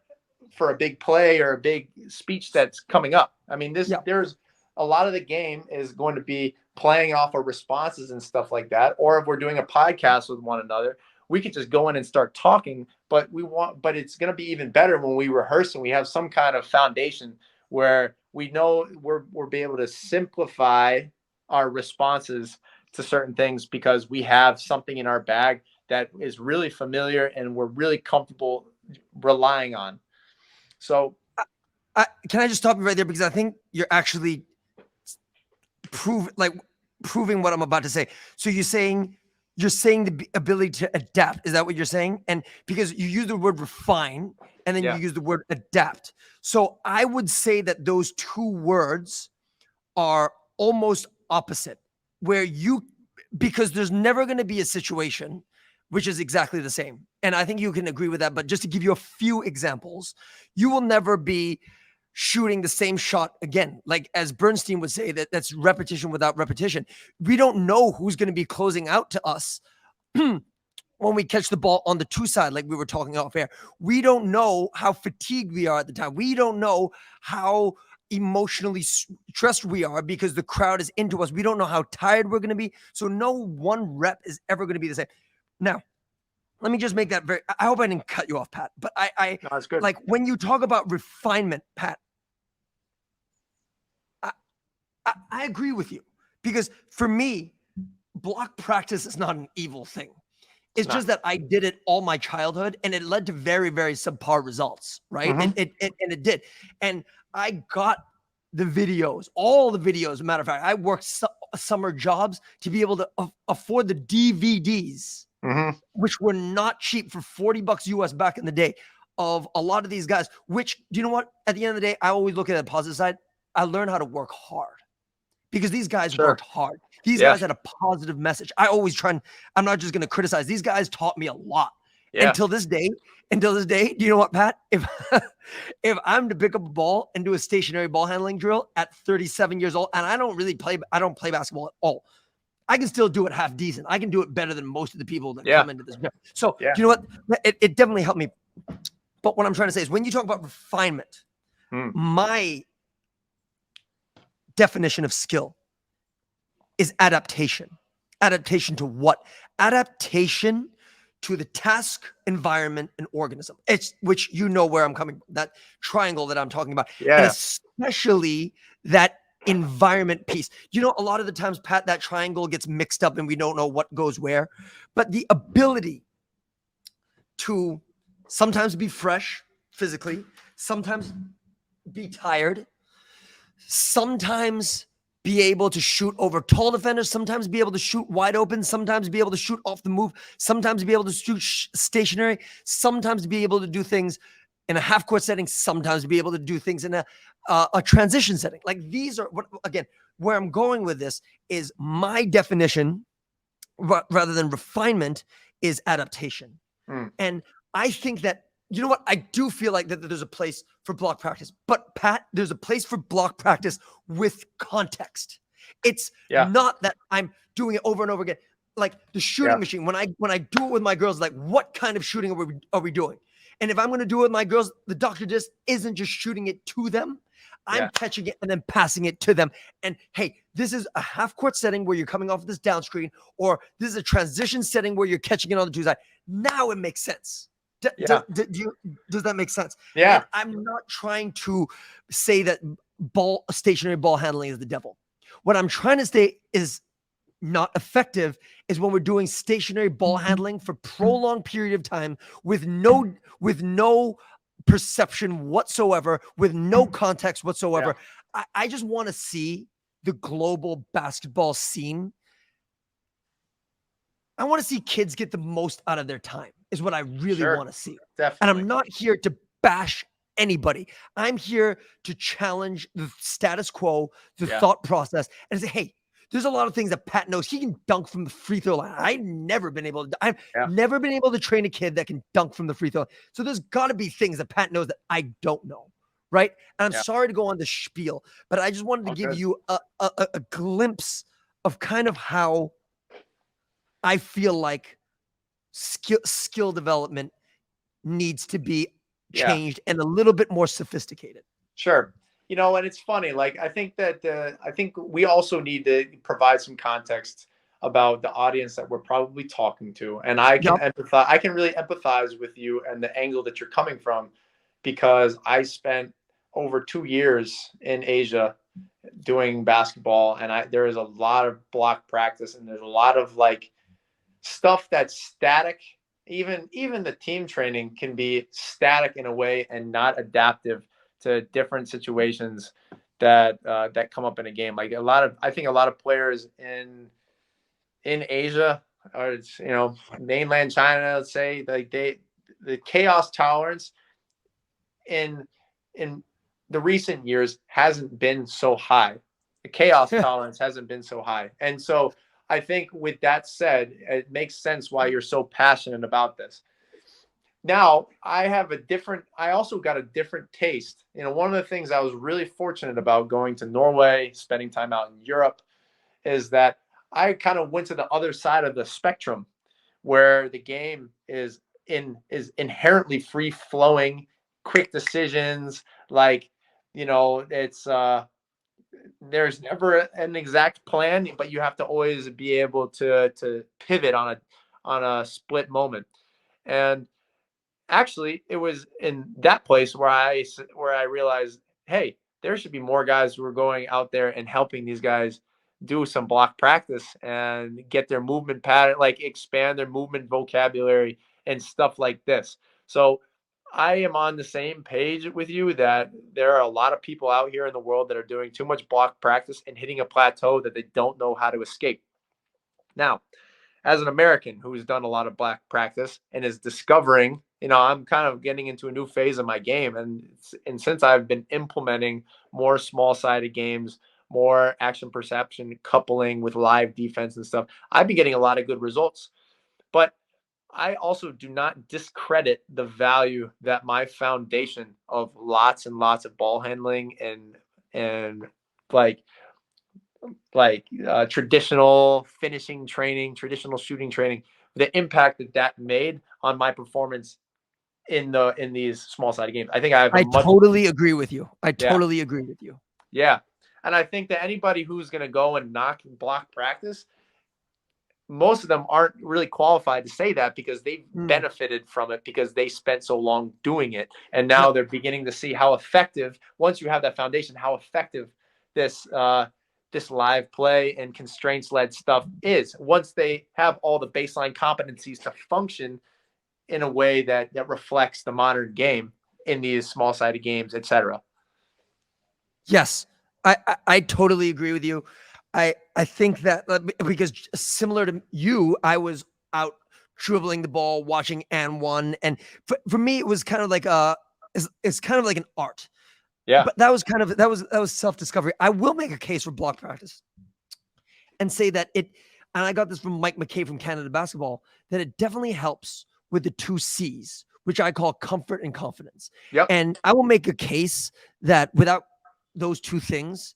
a big play or a big speech that's coming up. I mean,
Yep.
there's a lot of the game is going to be playing off of responses and stuff like that. Or if we're doing a podcast with one another, we could just go in and start talking, but it's going to be even better when we rehearse and we have some kind of foundation where we know we're be able to simplify our responses to certain things because we have something in our bag that is really familiar and we're really comfortable relying on. So
can I just stop you right there, because I think you're actually proving what I'm about to say. So you're saying the ability to adapt. Is that what you're saying? And because you use the word refine and then you use the word adapt. So I would say that those two words are almost opposite, where because there's never going to be a situation which is exactly the same. And I think you can agree with that. But just to give you a few examples, you will never be shooting the same shot again. Like as Bernstein would say, that's repetition without repetition. We don't know who's going to be closing out to us when we catch the ball on the two side, like we were talking off air. We don't know how fatigued we are at the time. We don't know how emotionally stressed we are because the crowd is into us. We don't know how tired we're going to be. So no one rep is ever going to be the same. Now, let me just make that I hope I didn't cut you off, Pat, but
no, that's good.
Like when you talk about refinement, Pat, I agree with you, because for me, block practice is not an evil thing. It's just that I did it all my childhood and it led to very, very subpar results, right?
Mm-hmm.
It did. And I got the videos, all the videos. As a matter of fact, I worked summer jobs to be able to afford the DVDs, which were not cheap, for $40 US back in the day, of a lot of these guys, which, do you know what? At the end of the day, I always look at the positive side. I learned how to work hard, because these guys worked hard. These guys had a positive message. I'm not just going to criticize. These guys taught me a lot. Until this day, do you know what, Pat? If I'm to pick up a ball and do a stationary ball handling drill at 37 years old, and I don't play basketball at all, I can still do it half decent. I can do it better than most of the people that come into this gym. So you know what? It definitely helped me. But what I'm trying to say is, when you talk about refinement, my definition of skill is adaptation. Adaptation to what? Adaptation to the task, environment, and organism. Which you know where I'm coming from, that triangle that I'm talking about. And especially that environment piece. You know, a lot of the times, Pat, that triangle gets mixed up and we don't know what goes where. But the ability to sometimes be fresh physically, sometimes be tired, sometimes be able to shoot over tall defenders, sometimes be able to shoot wide open, sometimes be able to shoot off the move, sometimes be able to shoot stationary, sometimes be able to do things in a half court setting, sometimes be able to do things in a transition setting. Like, these are again, where I'm going with this is my definition, rather than refinement, is adaptation. And I think that, you know what? I do feel like that there's a place for block practice, but Pat, there's a place for block practice with context. It's not that I'm doing it over and over again. Like the shooting machine, when I do it with my girls, like, what kind of shooting are we doing? And if I'm going to do it with my girls, the doctor just isn't just shooting it to them. I'm catching it and then passing it to them. And hey, this is a half court setting where you're coming off this down screen, or this is a transition setting where you're catching it on the two side. Now it makes sense. Does that make sense?
Yeah.
And I'm not trying to say that stationary ball handling is the devil. What I'm trying to say is not effective is when we're doing stationary ball handling for prolonged period of time with no perception whatsoever, with no context whatsoever. I just want to see the global basketball scene. I want to see kids get the most out of their time, is what I really want to see.
Definitely.
And I'm not here to bash anybody. I'm here to challenge the status quo, the thought process, and say, hey, there's a lot of things that Pat knows. He can dunk from the free throw line. I've never been able to train a kid that can dunk from the free throw line. So there's got to be things that Pat knows that I don't know, right? And I'm sorry to go on the spiel, but I just wanted to give you a glimpse of kind of how I feel like skill development needs to be changed and a little bit more sophisticated.
Sure. You know, and it's funny, like, I think we also need to provide some context about the audience that we're probably talking to. And I can
Yep.
empathize. I can really empathize with you and the angle that you're coming from, because I spent over 2 years in Asia doing basketball, and there is a lot of block practice, and there's a lot of like stuff that's static. Even the team training can be static in a way and not adaptive to different situations that come up in a game. Like I think a lot of players in Asia, or mainland China, let's say, like the chaos tolerance in in the recent years hasn't been so high. The chaos tolerance hasn't been so high. And so I think with that said, it makes sense why you're so passionate about this. Now, I also got a different taste. One of the things I was really fortunate about going to Norway, spending time out in Europe, is that I kind of went to the other side of the spectrum, where the game is inherently free flowing, quick decisions. Like, it's there's never an exact plan, but you have to always be able to pivot on a split moment. And actually, it was in that place where I realized, hey, there should be more guys who are going out there and helping these guys do some block practice and get their movement pattern, like expand their movement vocabulary and stuff like this. So I am on the same page with you that there are a lot of people out here in the world that are doing too much block practice and hitting a plateau that they don't know how to escape. Now, as an American who's done a lot of black practice and is discovering, I'm kind of getting into a new phase of my game. And since I've been implementing more small sided games, more action perception coupling with live defense and stuff, I've been getting a lot of good results. But I also do not discredit the value that my foundation of lots and lots of ball handling and like traditional finishing training, traditional shooting training, the impact that made on my performance in these small sided games. I think I have a
I
much
totally agree with you. I
yeah
totally agree with you.
yeah, and I think that anybody who's going to go and knock block practice, most of them aren't really qualified to say that, because they've
Mm.
benefited from it because they spent so long doing it, and now
Yep.
they're beginning to see how effective, once you have that foundation, how effective this this live play and constraints led stuff is, once they have all the baseline competencies to function in a way that reflects the modern game in these small sided games, etc.
Yes, I totally agree with you. I think that because similar to you, I was out dribbling the ball, watching and one, and for me, it was kind of like it's kind of like an art.
Yeah.
But that was self discovery. I will make a case for block practice and say that and I got this from Mike McKay from Canada Basketball, that it definitely helps with the 2 C's, which I call comfort and confidence.
Yep.
And I will make a case that without those 2 things,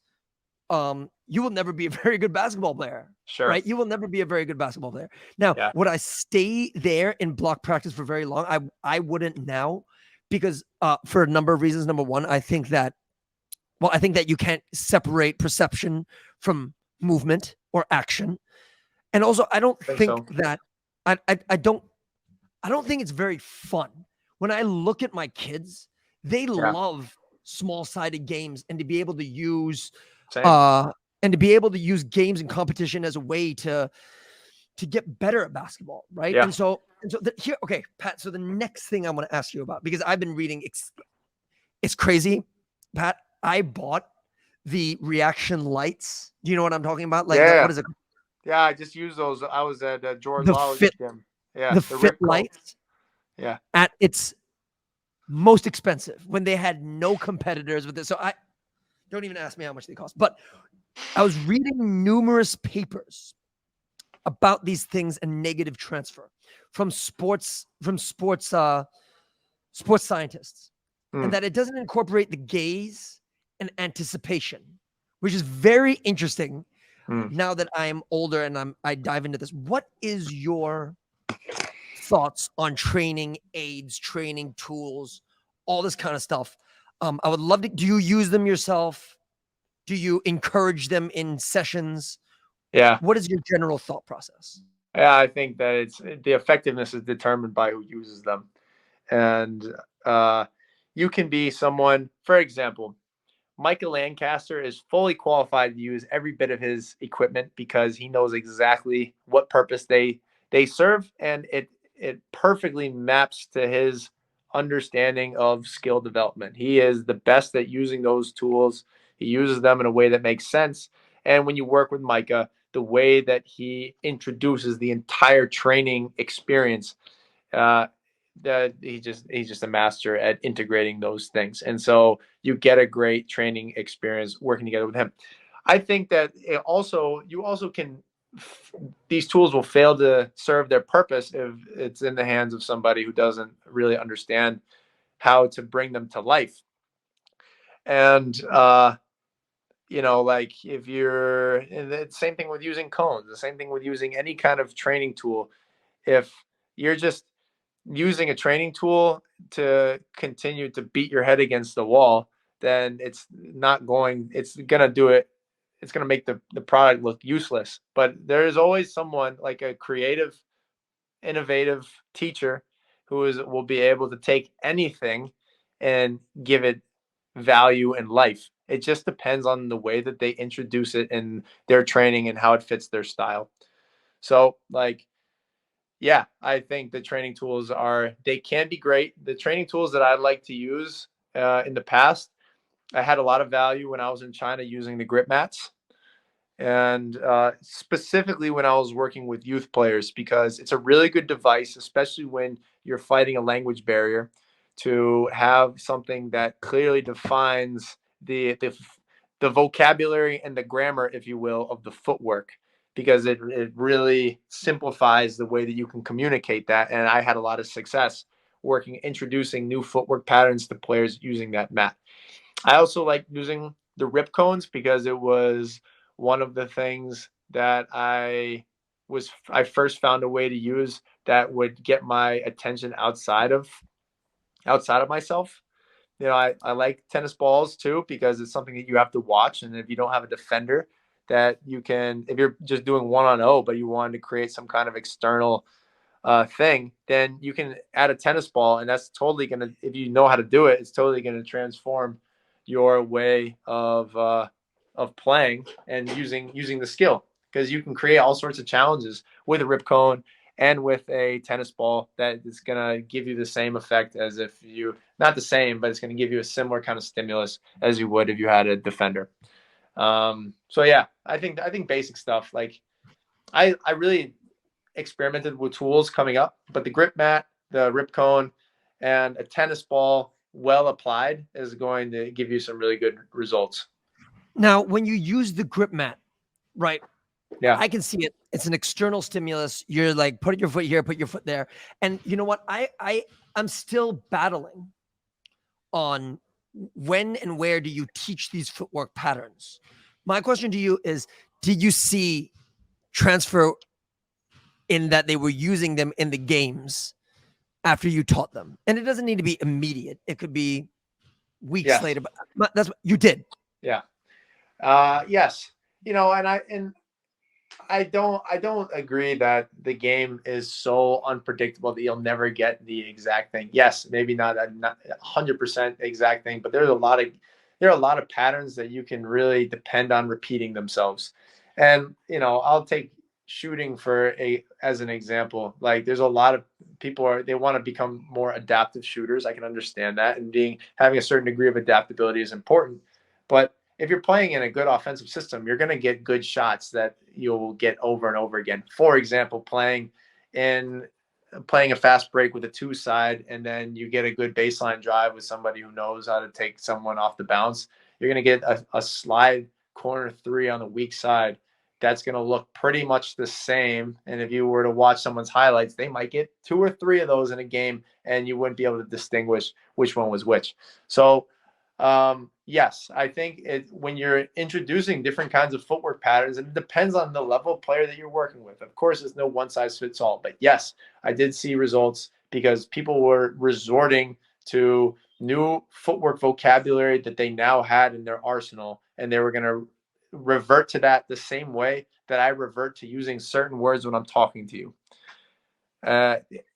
you will never be a very good basketball player.
Sure.
Right? You will never be a very good basketball player. Now,
Yeah.
would I stay there in block practice for very long? I wouldn't now, because for a number of reasons. Number one, I think that you can't separate perception from movement or action. And also, I don't
I think
think
so.
that I don't think it's very fun. When I look at my kids, they
Yeah.
love small-sided games, and to be able to use
Same.
games and competition as a way to get better at basketball, right?
Yeah.
And so here, okay, Pat. So the next thing I want to ask you about, because I've been reading, it's crazy, Pat. I bought the reaction lights. Do you know what I'm talking about? Like
Yeah.
what is it?
Yeah, I just use those. I was at George
The
Lawler's
fit,
gym. Yeah,
the
the
fit
Ripco.
lights
Yeah.
at its most expensive when they had no competitors with this. So I don't even ask me how much they cost. But I was reading numerous papers about these things and negative transfer from sports scientists, and that it doesn't incorporate the gaze and anticipation, which is very interesting. Now that I'm older and I dive into this, what is your thoughts on training aids, training tools, all this kind of stuff? I would love to. Do you use them yourself? Do you encourage them in sessions?
Yeah.
What is your general thought process?
Yeah, I think that it's the effectiveness is determined by who uses them. And uh, you can be someone, for example, Michael Lancaster is fully qualified to use every bit of his equipment because he knows exactly what purpose they serve, and it perfectly maps to his understanding of skill development. He is the best at using those tools. He uses them in a way that makes sense. And when you work with Micah, the way that he introduces the entire training experience, uh, that he's just a master at integrating those things, and so you get a great training experience working together with him. I think that you also can these tools will fail to serve their purpose if it's in the hands of somebody who doesn't really understand how to bring them to life. And like if you're and the same thing with using cones, the same thing with using any kind of training tool. If you're just using a training tool to continue to beat your head against the wall, then it's going to do it. It's going to make the product look useless. But there is always someone like a creative, innovative teacher will be able to take anything and give it value in life. It just depends on the way that they introduce it in their training and how it fits their style. So like yeah, I think the training tools they can be great. The training tools that I like to use in the past, I had a lot of value when I was in China using the grip mats. And specifically when I was working with youth players, because it's a really good device, especially when you're fighting a language barrier, to have something that clearly defines the vocabulary and the grammar, if you will, of the footwork, because it really simplifies the way that you can communicate that. And I had a lot of success introducing new footwork patterns to players using that mat. I also like using the rip cones because it was one of the things that I first found a way to use that would get my attention outside of myself. I like tennis balls too because it's something that you have to watch, and if you don't have a defender that you can, if you're just doing one on O, but you wanted to create some kind of external thing, then you can add a tennis ball, and that's totally gonna, if you know how to do it, it's totally gonna transform your way of playing and using the skill, because you can create all sorts of challenges with a rip cone and with a tennis ball that is gonna give you the same effect as if you, not the same, but it's gonna give you a similar kind of stimulus as you would if you had a defender. So yeah, I think basic stuff like I really experimented with tools coming up, but the grip mat, the rip cone, and a tennis ball well applied is going to give you some really good results.
Now, when you use the grip mat, right?
Yeah.
I can see it. It's an external stimulus. You're like, put your foot here, put your foot there. And you know what? I'm still battling on when and where do you teach these footwork patterns? My question to you is, did you see transfer in that they were using them in the games after you taught them? And it doesn't need to be immediate. It could be weeks
Yes.
later, but that's what you did.
Yeah. Yes. And I don't agree that the game is so unpredictable that you'll never get the exact thing. Yes, maybe not 100% exact thing, but there are a lot of patterns that you can really depend on repeating themselves. And I'll take shooting as an example. Like there's a lot of they want to become more adaptive shooters. I can understand that, and having a certain degree of adaptability is important. But if you're playing in a good offensive system, you're going to get good shots that you'll get over and over again. For example, in playing a fast break with a two side, and then you get a good baseline drive with somebody who knows how to take someone off the bounce, you're going to get a slide corner three on the weak side. That's going to look pretty much the same. And if you were to watch someone's highlights, they might get two or three of those in a game, and you wouldn't be able to distinguish which one was which. So yes, I think when you're introducing different kinds of footwork patterns, and it depends on the level of player that you're working with. Of course, there's no one size fits all, but yes, I did see results because people were resorting to new footwork vocabulary that they now had in their arsenal, and they were going to revert to that the same way that I revert to using certain words when I'm talking to you.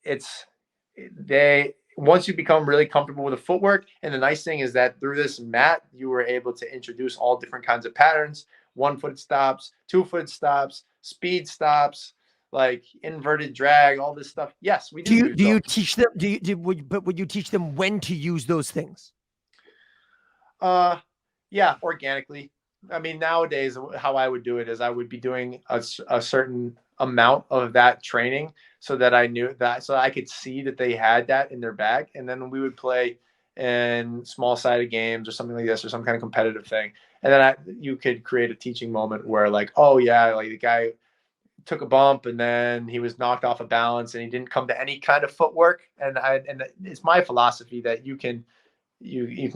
It's they once you become really comfortable with the footwork, and the nice thing is that through this mat, you were able to introduce all different kinds of patterns: 1 foot stops, 2 foot stops, speed stops, like inverted drag, all this stuff. Yes, we do use
Do you
those.
teach them? Would you teach them when to use those things?
Uh, yeah, organically. I mean, nowadays, how I would do it is I would be doing a certain amount of that training so that I knew that, so I could see that they had that in their bag. And then we would play in small sided games or something like this, or some kind of competitive thing. And then you could create a teaching moment where, like, oh, yeah, like the guy took a bump and then he was knocked off of balance and he didn't come to any kind of footwork. And it's my philosophy that you can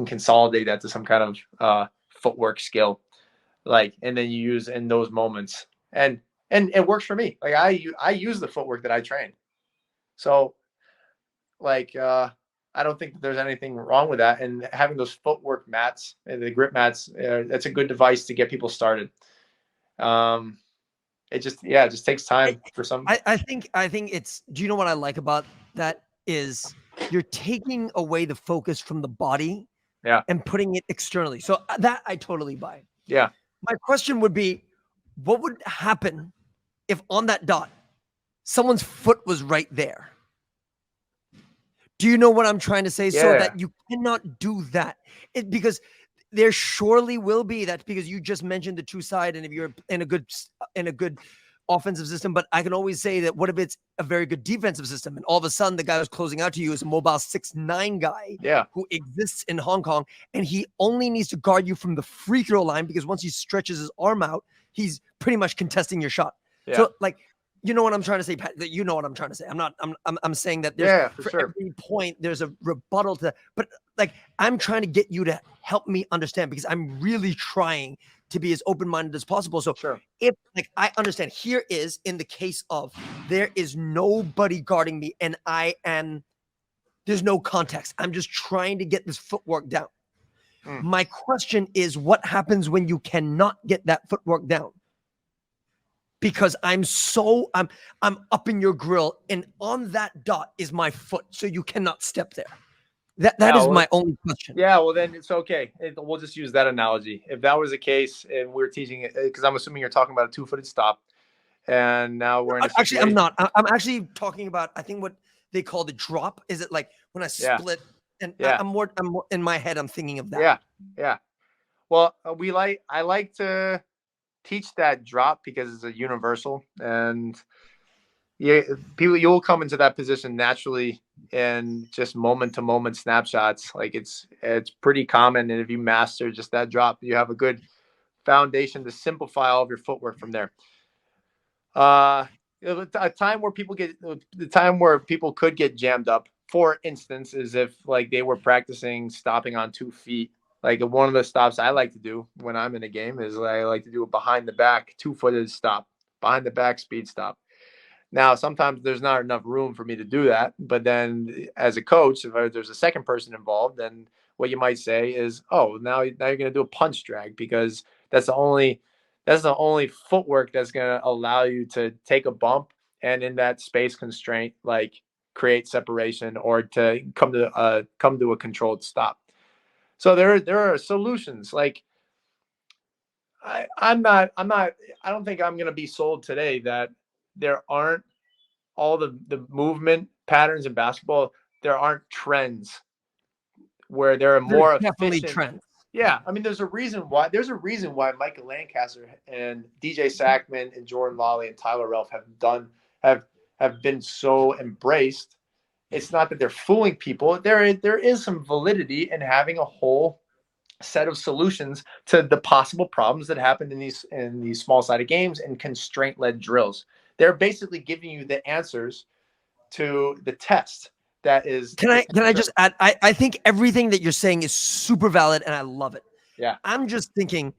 consolidate that to some kind of footwork skill, like, and then you use in those moments, and it works for me. Like I use the footwork that I train, so like I don't think that there's anything wrong with that. And having those footwork mats, the grip mats, that's a good device to get people started. um it just takes time for some.
I think it's. Do you know what I like about that is you're taking away the focus from the body
Yeah,
and putting it externally. So that I totally buy.
yeah,
My question would be, what would happen if on that dot someone's foot was right there? Do you know what I'm trying to say? So
yeah,
that you cannot do that. Because there surely will be that, because you just mentioned the two side, and if you're in a good offensive system, but I can always say that what if it's a very good defensive system, and all of a sudden the guy who's closing out to you is a mobile 6'9" guy
yeah,
who exists in Hong Kong, and he only needs to guard you from the free throw line, because once he stretches his arm out, he's pretty much contesting your shot.
yeah,
So like, you know what I'm trying to say, Pat? That you know what I'm trying to say. I'm saying that there's,
yeah, for
for
sure.
every point there's a rebuttal to that. But like, I'm trying to get you to help me understand, because I'm really trying to be as open-minded as possible. So
Sure.
if, like, I understand, here is in the case of there is nobody guarding me and there's no context. I'm just trying to get this footwork down. My question is, what happens when you cannot get that footwork down? Because I'm up in your grill, and on that dot is my foot, so you cannot step there. That
Yeah,
is
well,
my only question.
yeah, well then it's okay. We'll just use that analogy. If that was the case, and we're teaching it, because I'm assuming you're talking about a 2 footed stop, and now we're in a
Actually, I'm
situation.
not. I'm actually talking about, I think, what they call the drop. Is it like when I
Yeah,
split? And
yeah,
I'm more in my head. I'm thinking of that.
yeah, yeah. Well, I like to teach that drop because it's a universal, and yeah, you'll come into that position naturally in just moment to moment snapshots. Like it's pretty common, and if you master just that drop, you have a good foundation to simplify all of your footwork from there. Uh, a time where the time where people could get jammed up, for instance, is if like they were practicing stopping on 2 feet. Like one of the stops I like to do when I'm in a game is I like to do a behind the back 2 footed stop, behind the back speed stop. Now, sometimes there's not enough room for me to do that. But then, as a coach, if there's a second person involved, then what you might say is, "Oh, now you're going to do a punch drag because that's the only footwork that's going to allow you to take a bump and in that space constraint, like create separation or to come to a controlled stop." So there are solutions. Like I don't think I'm going to be sold today that there aren't all the movement patterns in basketball, there aren't trends where there are
There's
more
definitely
efficient.
trends.
Yeah, I mean, there's a reason why Michael Lancaster and DJ Sackman and Jordan Lawley and Tyler Relf have have been so embraced. It's not that they're fooling people. There is some validity in having a whole set of solutions to the possible problems that happen in these small sided games and constraint led drills. They're basically giving you the answers to the test that is
Can
the
I
concern.
just add? I think everything that you're saying is super valid, and I love it.
Yeah.
I'm just thinking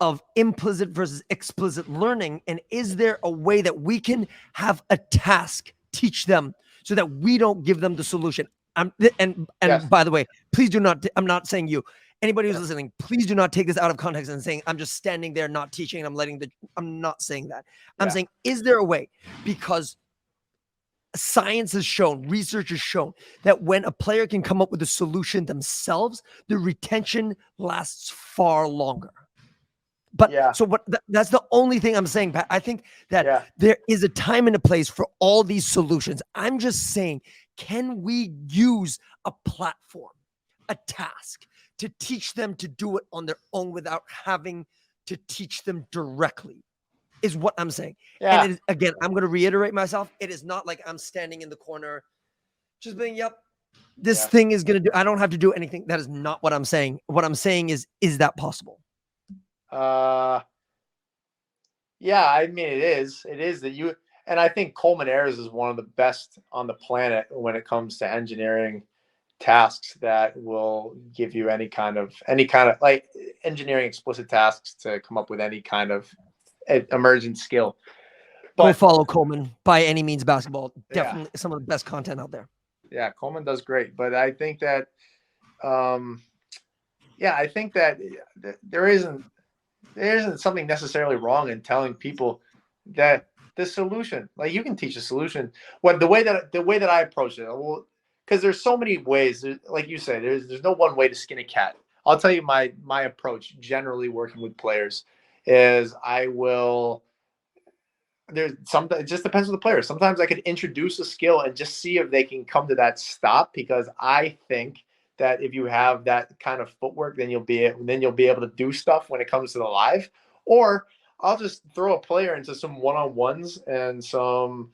of implicit versus explicit learning, and is there a way that we can have a task teach them so that we don't give them the solution? And
Yes.
by the way, please do not. I'm not saying you. Anybody who's listening, please do not take this out of context and saying I'm just standing there not teaching and I'm not saying that. I'm saying, is there a way? Because science has shown, research has shown that when a player can come up with a solution themselves, the retention lasts far longer. But that's the only thing I'm saying, Pat. I think that there is a time and a place for all these solutions. I'm just saying, can we use a platform, a task, to teach them to do it on their own without having to teach them directly? Is what I'm saying. And it is, again, I'm going to reiterate myself. It is not like I'm standing in the corner just being, yep, this thing is going to do. I don't have to do anything. That is not what I'm saying. What I'm saying is that possible?
Yeah, I mean, it is. It is that you, and I think Coleman Ayers is one of the best on the planet when it comes to engineering tasks that will give you any kind of like engineering explicit tasks to come up with any kind of emergent skill.
But go follow Coleman by any means. Basketball, definitely some of the best content out there.
Yeah, Coleman does great, but I think that, I think that there isn't something necessarily wrong in telling people that the solution, like you can teach a solution. What the way that I approach it, well, because there's so many ways. Like you said, there's no one way to skin a cat. I'll tell you my approach generally working with players is I will. It just depends on the player. Sometimes I could introduce a skill and just see if they can come to that stop, because I think that if you have that kind of footwork, then you'll be able to do stuff when it comes to the live. Or I'll just throw a player into some one-on-ones and some,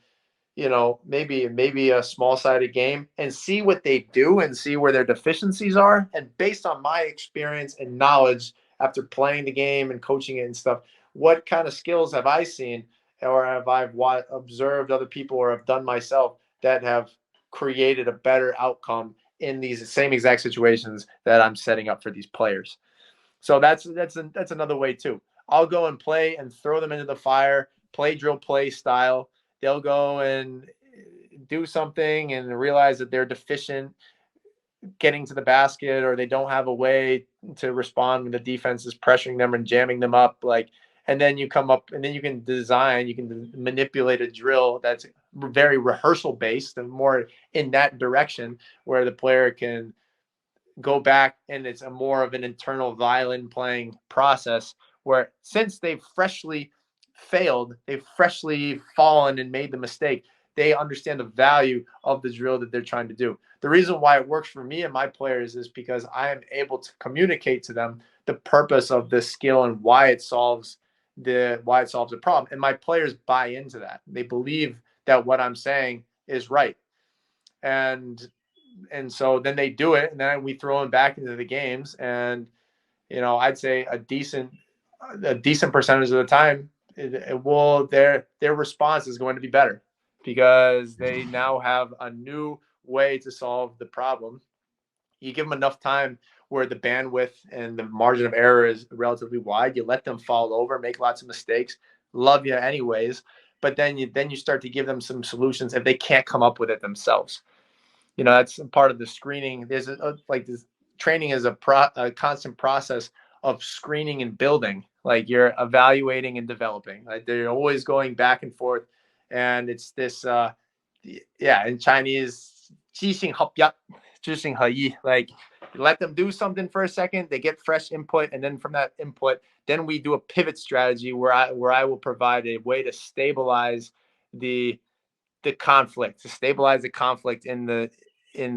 maybe a small-sided game and see what they do and see where their deficiencies are. And based on my experience and knowledge after playing the game and coaching it and stuff, what kind of skills have I seen or have I observed other people or have done myself that have created a better outcome in these same exact situations that I'm setting up for these players. So that's another way too. I'll go and play and throw them into the fire, play drill play style. They'll go and do something and realize that they're deficient getting to the basket, or they don't have a way to respond when the defense is pressuring them and jamming them up. And then you come up and then you can manipulate a drill that's very rehearsal based and more in that direction, where the player can go back and it's a more of an internal violin playing process, where since they've freshly failed, they've freshly fallen and made the mistake, they understand the value of the drill that they're trying to do. The reason why it works for me and my players is because I am able to communicate to them the purpose of this skill and why it solves the problem. And my players buy into that. They believe that what I'm saying is right. And so then they do it, and then we throw them back into the games. And, I'd say a decent percentage of the time, their response is going to be better, because they now have a new way to solve the problem. You give them enough time where the bandwidth and the margin of error is relatively wide. You let them fall over, make lots of mistakes, love you anyways. But then you start to give them some solutions if they can't come up with it themselves. That's part of the screening. There's this training is a constant process of screening and building. Like you're evaluating and developing. Like they're always going back and forth, and it's this in Chinese, 即兴合一, 知行合一. Like you let them do something for a second, they get fresh input, and then from that input, then we do a pivot strategy where I will provide a way to stabilize the conflict, in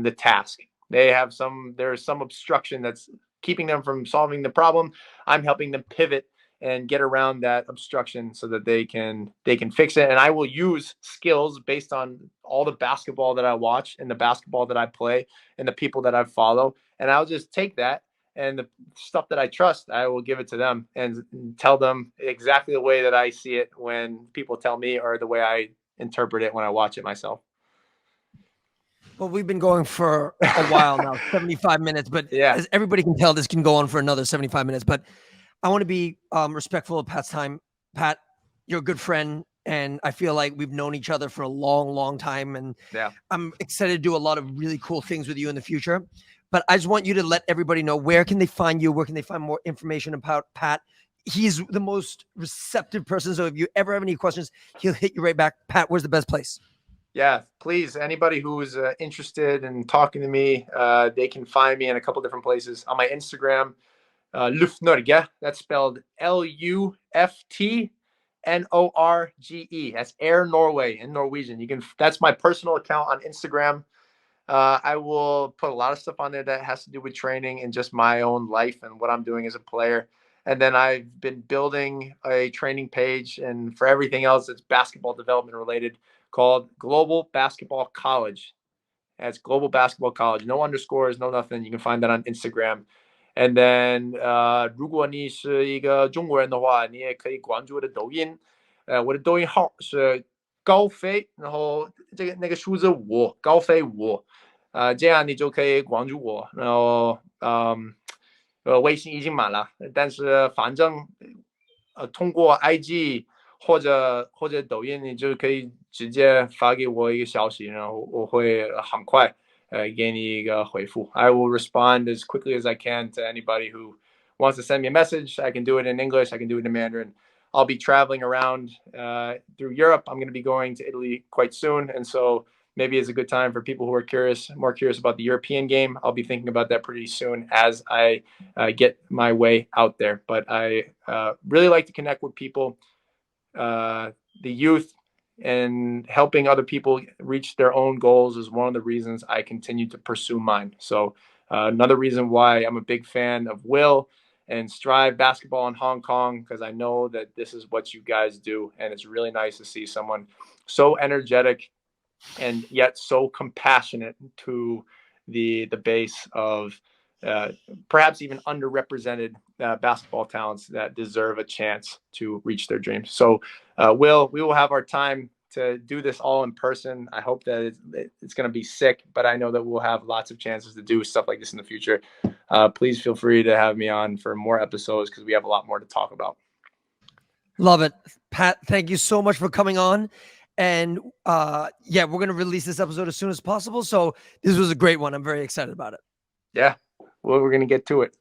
the task. There's some obstruction that's keeping them from solving the problem. I'm helping them pivot and get around that obstruction so that they can fix it. And I will use skills based on all the basketball that I watch and the basketball that I play and the people that I follow. And I'll just take that and the stuff that I trust, I will give it to them and tell them exactly the way that I see it when people tell me, or the way I interpret it when I watch it myself.
Well, we've been going for a while now, 75 minutes, but as everybody can tell, this can go on for another 75 minutes. But I want to be respectful of Pat's time. Pat, you're a good friend, and I feel like we've known each other for a long, long time. And I'm excited to do a lot of really cool things with you in the future. but I just want you to let everybody know, where can they find you? Where can they find more information about Pat? He's the most receptive person. So if you ever have any questions, he'll hit you right back. Pat, where's the best place?
Yeah, please, anybody who's interested in talking to me, they can find me in a couple different places on my Instagram. Luftnorge. That's spelled Luftnorge. That's Air Norway in Norwegian. You can. That's my personal account on Instagram. I will put a lot of stuff on there that has to do with training and just my own life and what I'm doing as a player. And then I've been building a training page, and for everything else that's basketball development related, called Global Basketball College. That's Global Basketball College. No underscores, no nothing. You can find that on Instagram. And then, 如果你是一个中国人的话，你也可以关注我的抖音。我的抖音号是高飞，然后那个数字五，高飞五。这样你就可以关注我。然后，微信已经满了，但是反正，通过 IG 或者抖音，你就可以直接发给我一个消息，然后我会很快给你一个回复。I will respond as quickly as I can to anybody who wants to send me a message. I can do it in English. I can do it in Mandarin. I'll be traveling around through Europe. I'm going to be going to Italy quite soon, and so maybe it's a good time for people who are more curious about the European game. I'll be thinking about that pretty soon as I get my way out there. But I really like to connect with people, the youth, and helping other people reach their own goals is one of the reasons I continue to pursue mine. So another reason why I'm a big fan of Will and Strive Basketball in Hong Kong, because I know that this is what you guys do, and it's really nice to see someone so energetic and yet so compassionate to the base of perhaps even underrepresented basketball talents that deserve a chance to reach their dreams. So, we will have our time to do this all in person. I hope that it's going to be sick, but I know that we'll have lots of chances to do stuff like this in the future. Please feel free to have me on for more episodes because we have a lot more to talk about.
Love it. Pat, thank you so much for coming on. And yeah, we're going to release this episode as soon as possible. So this was a great one. I'm very excited about it.
Yeah, well, we're going to get to it.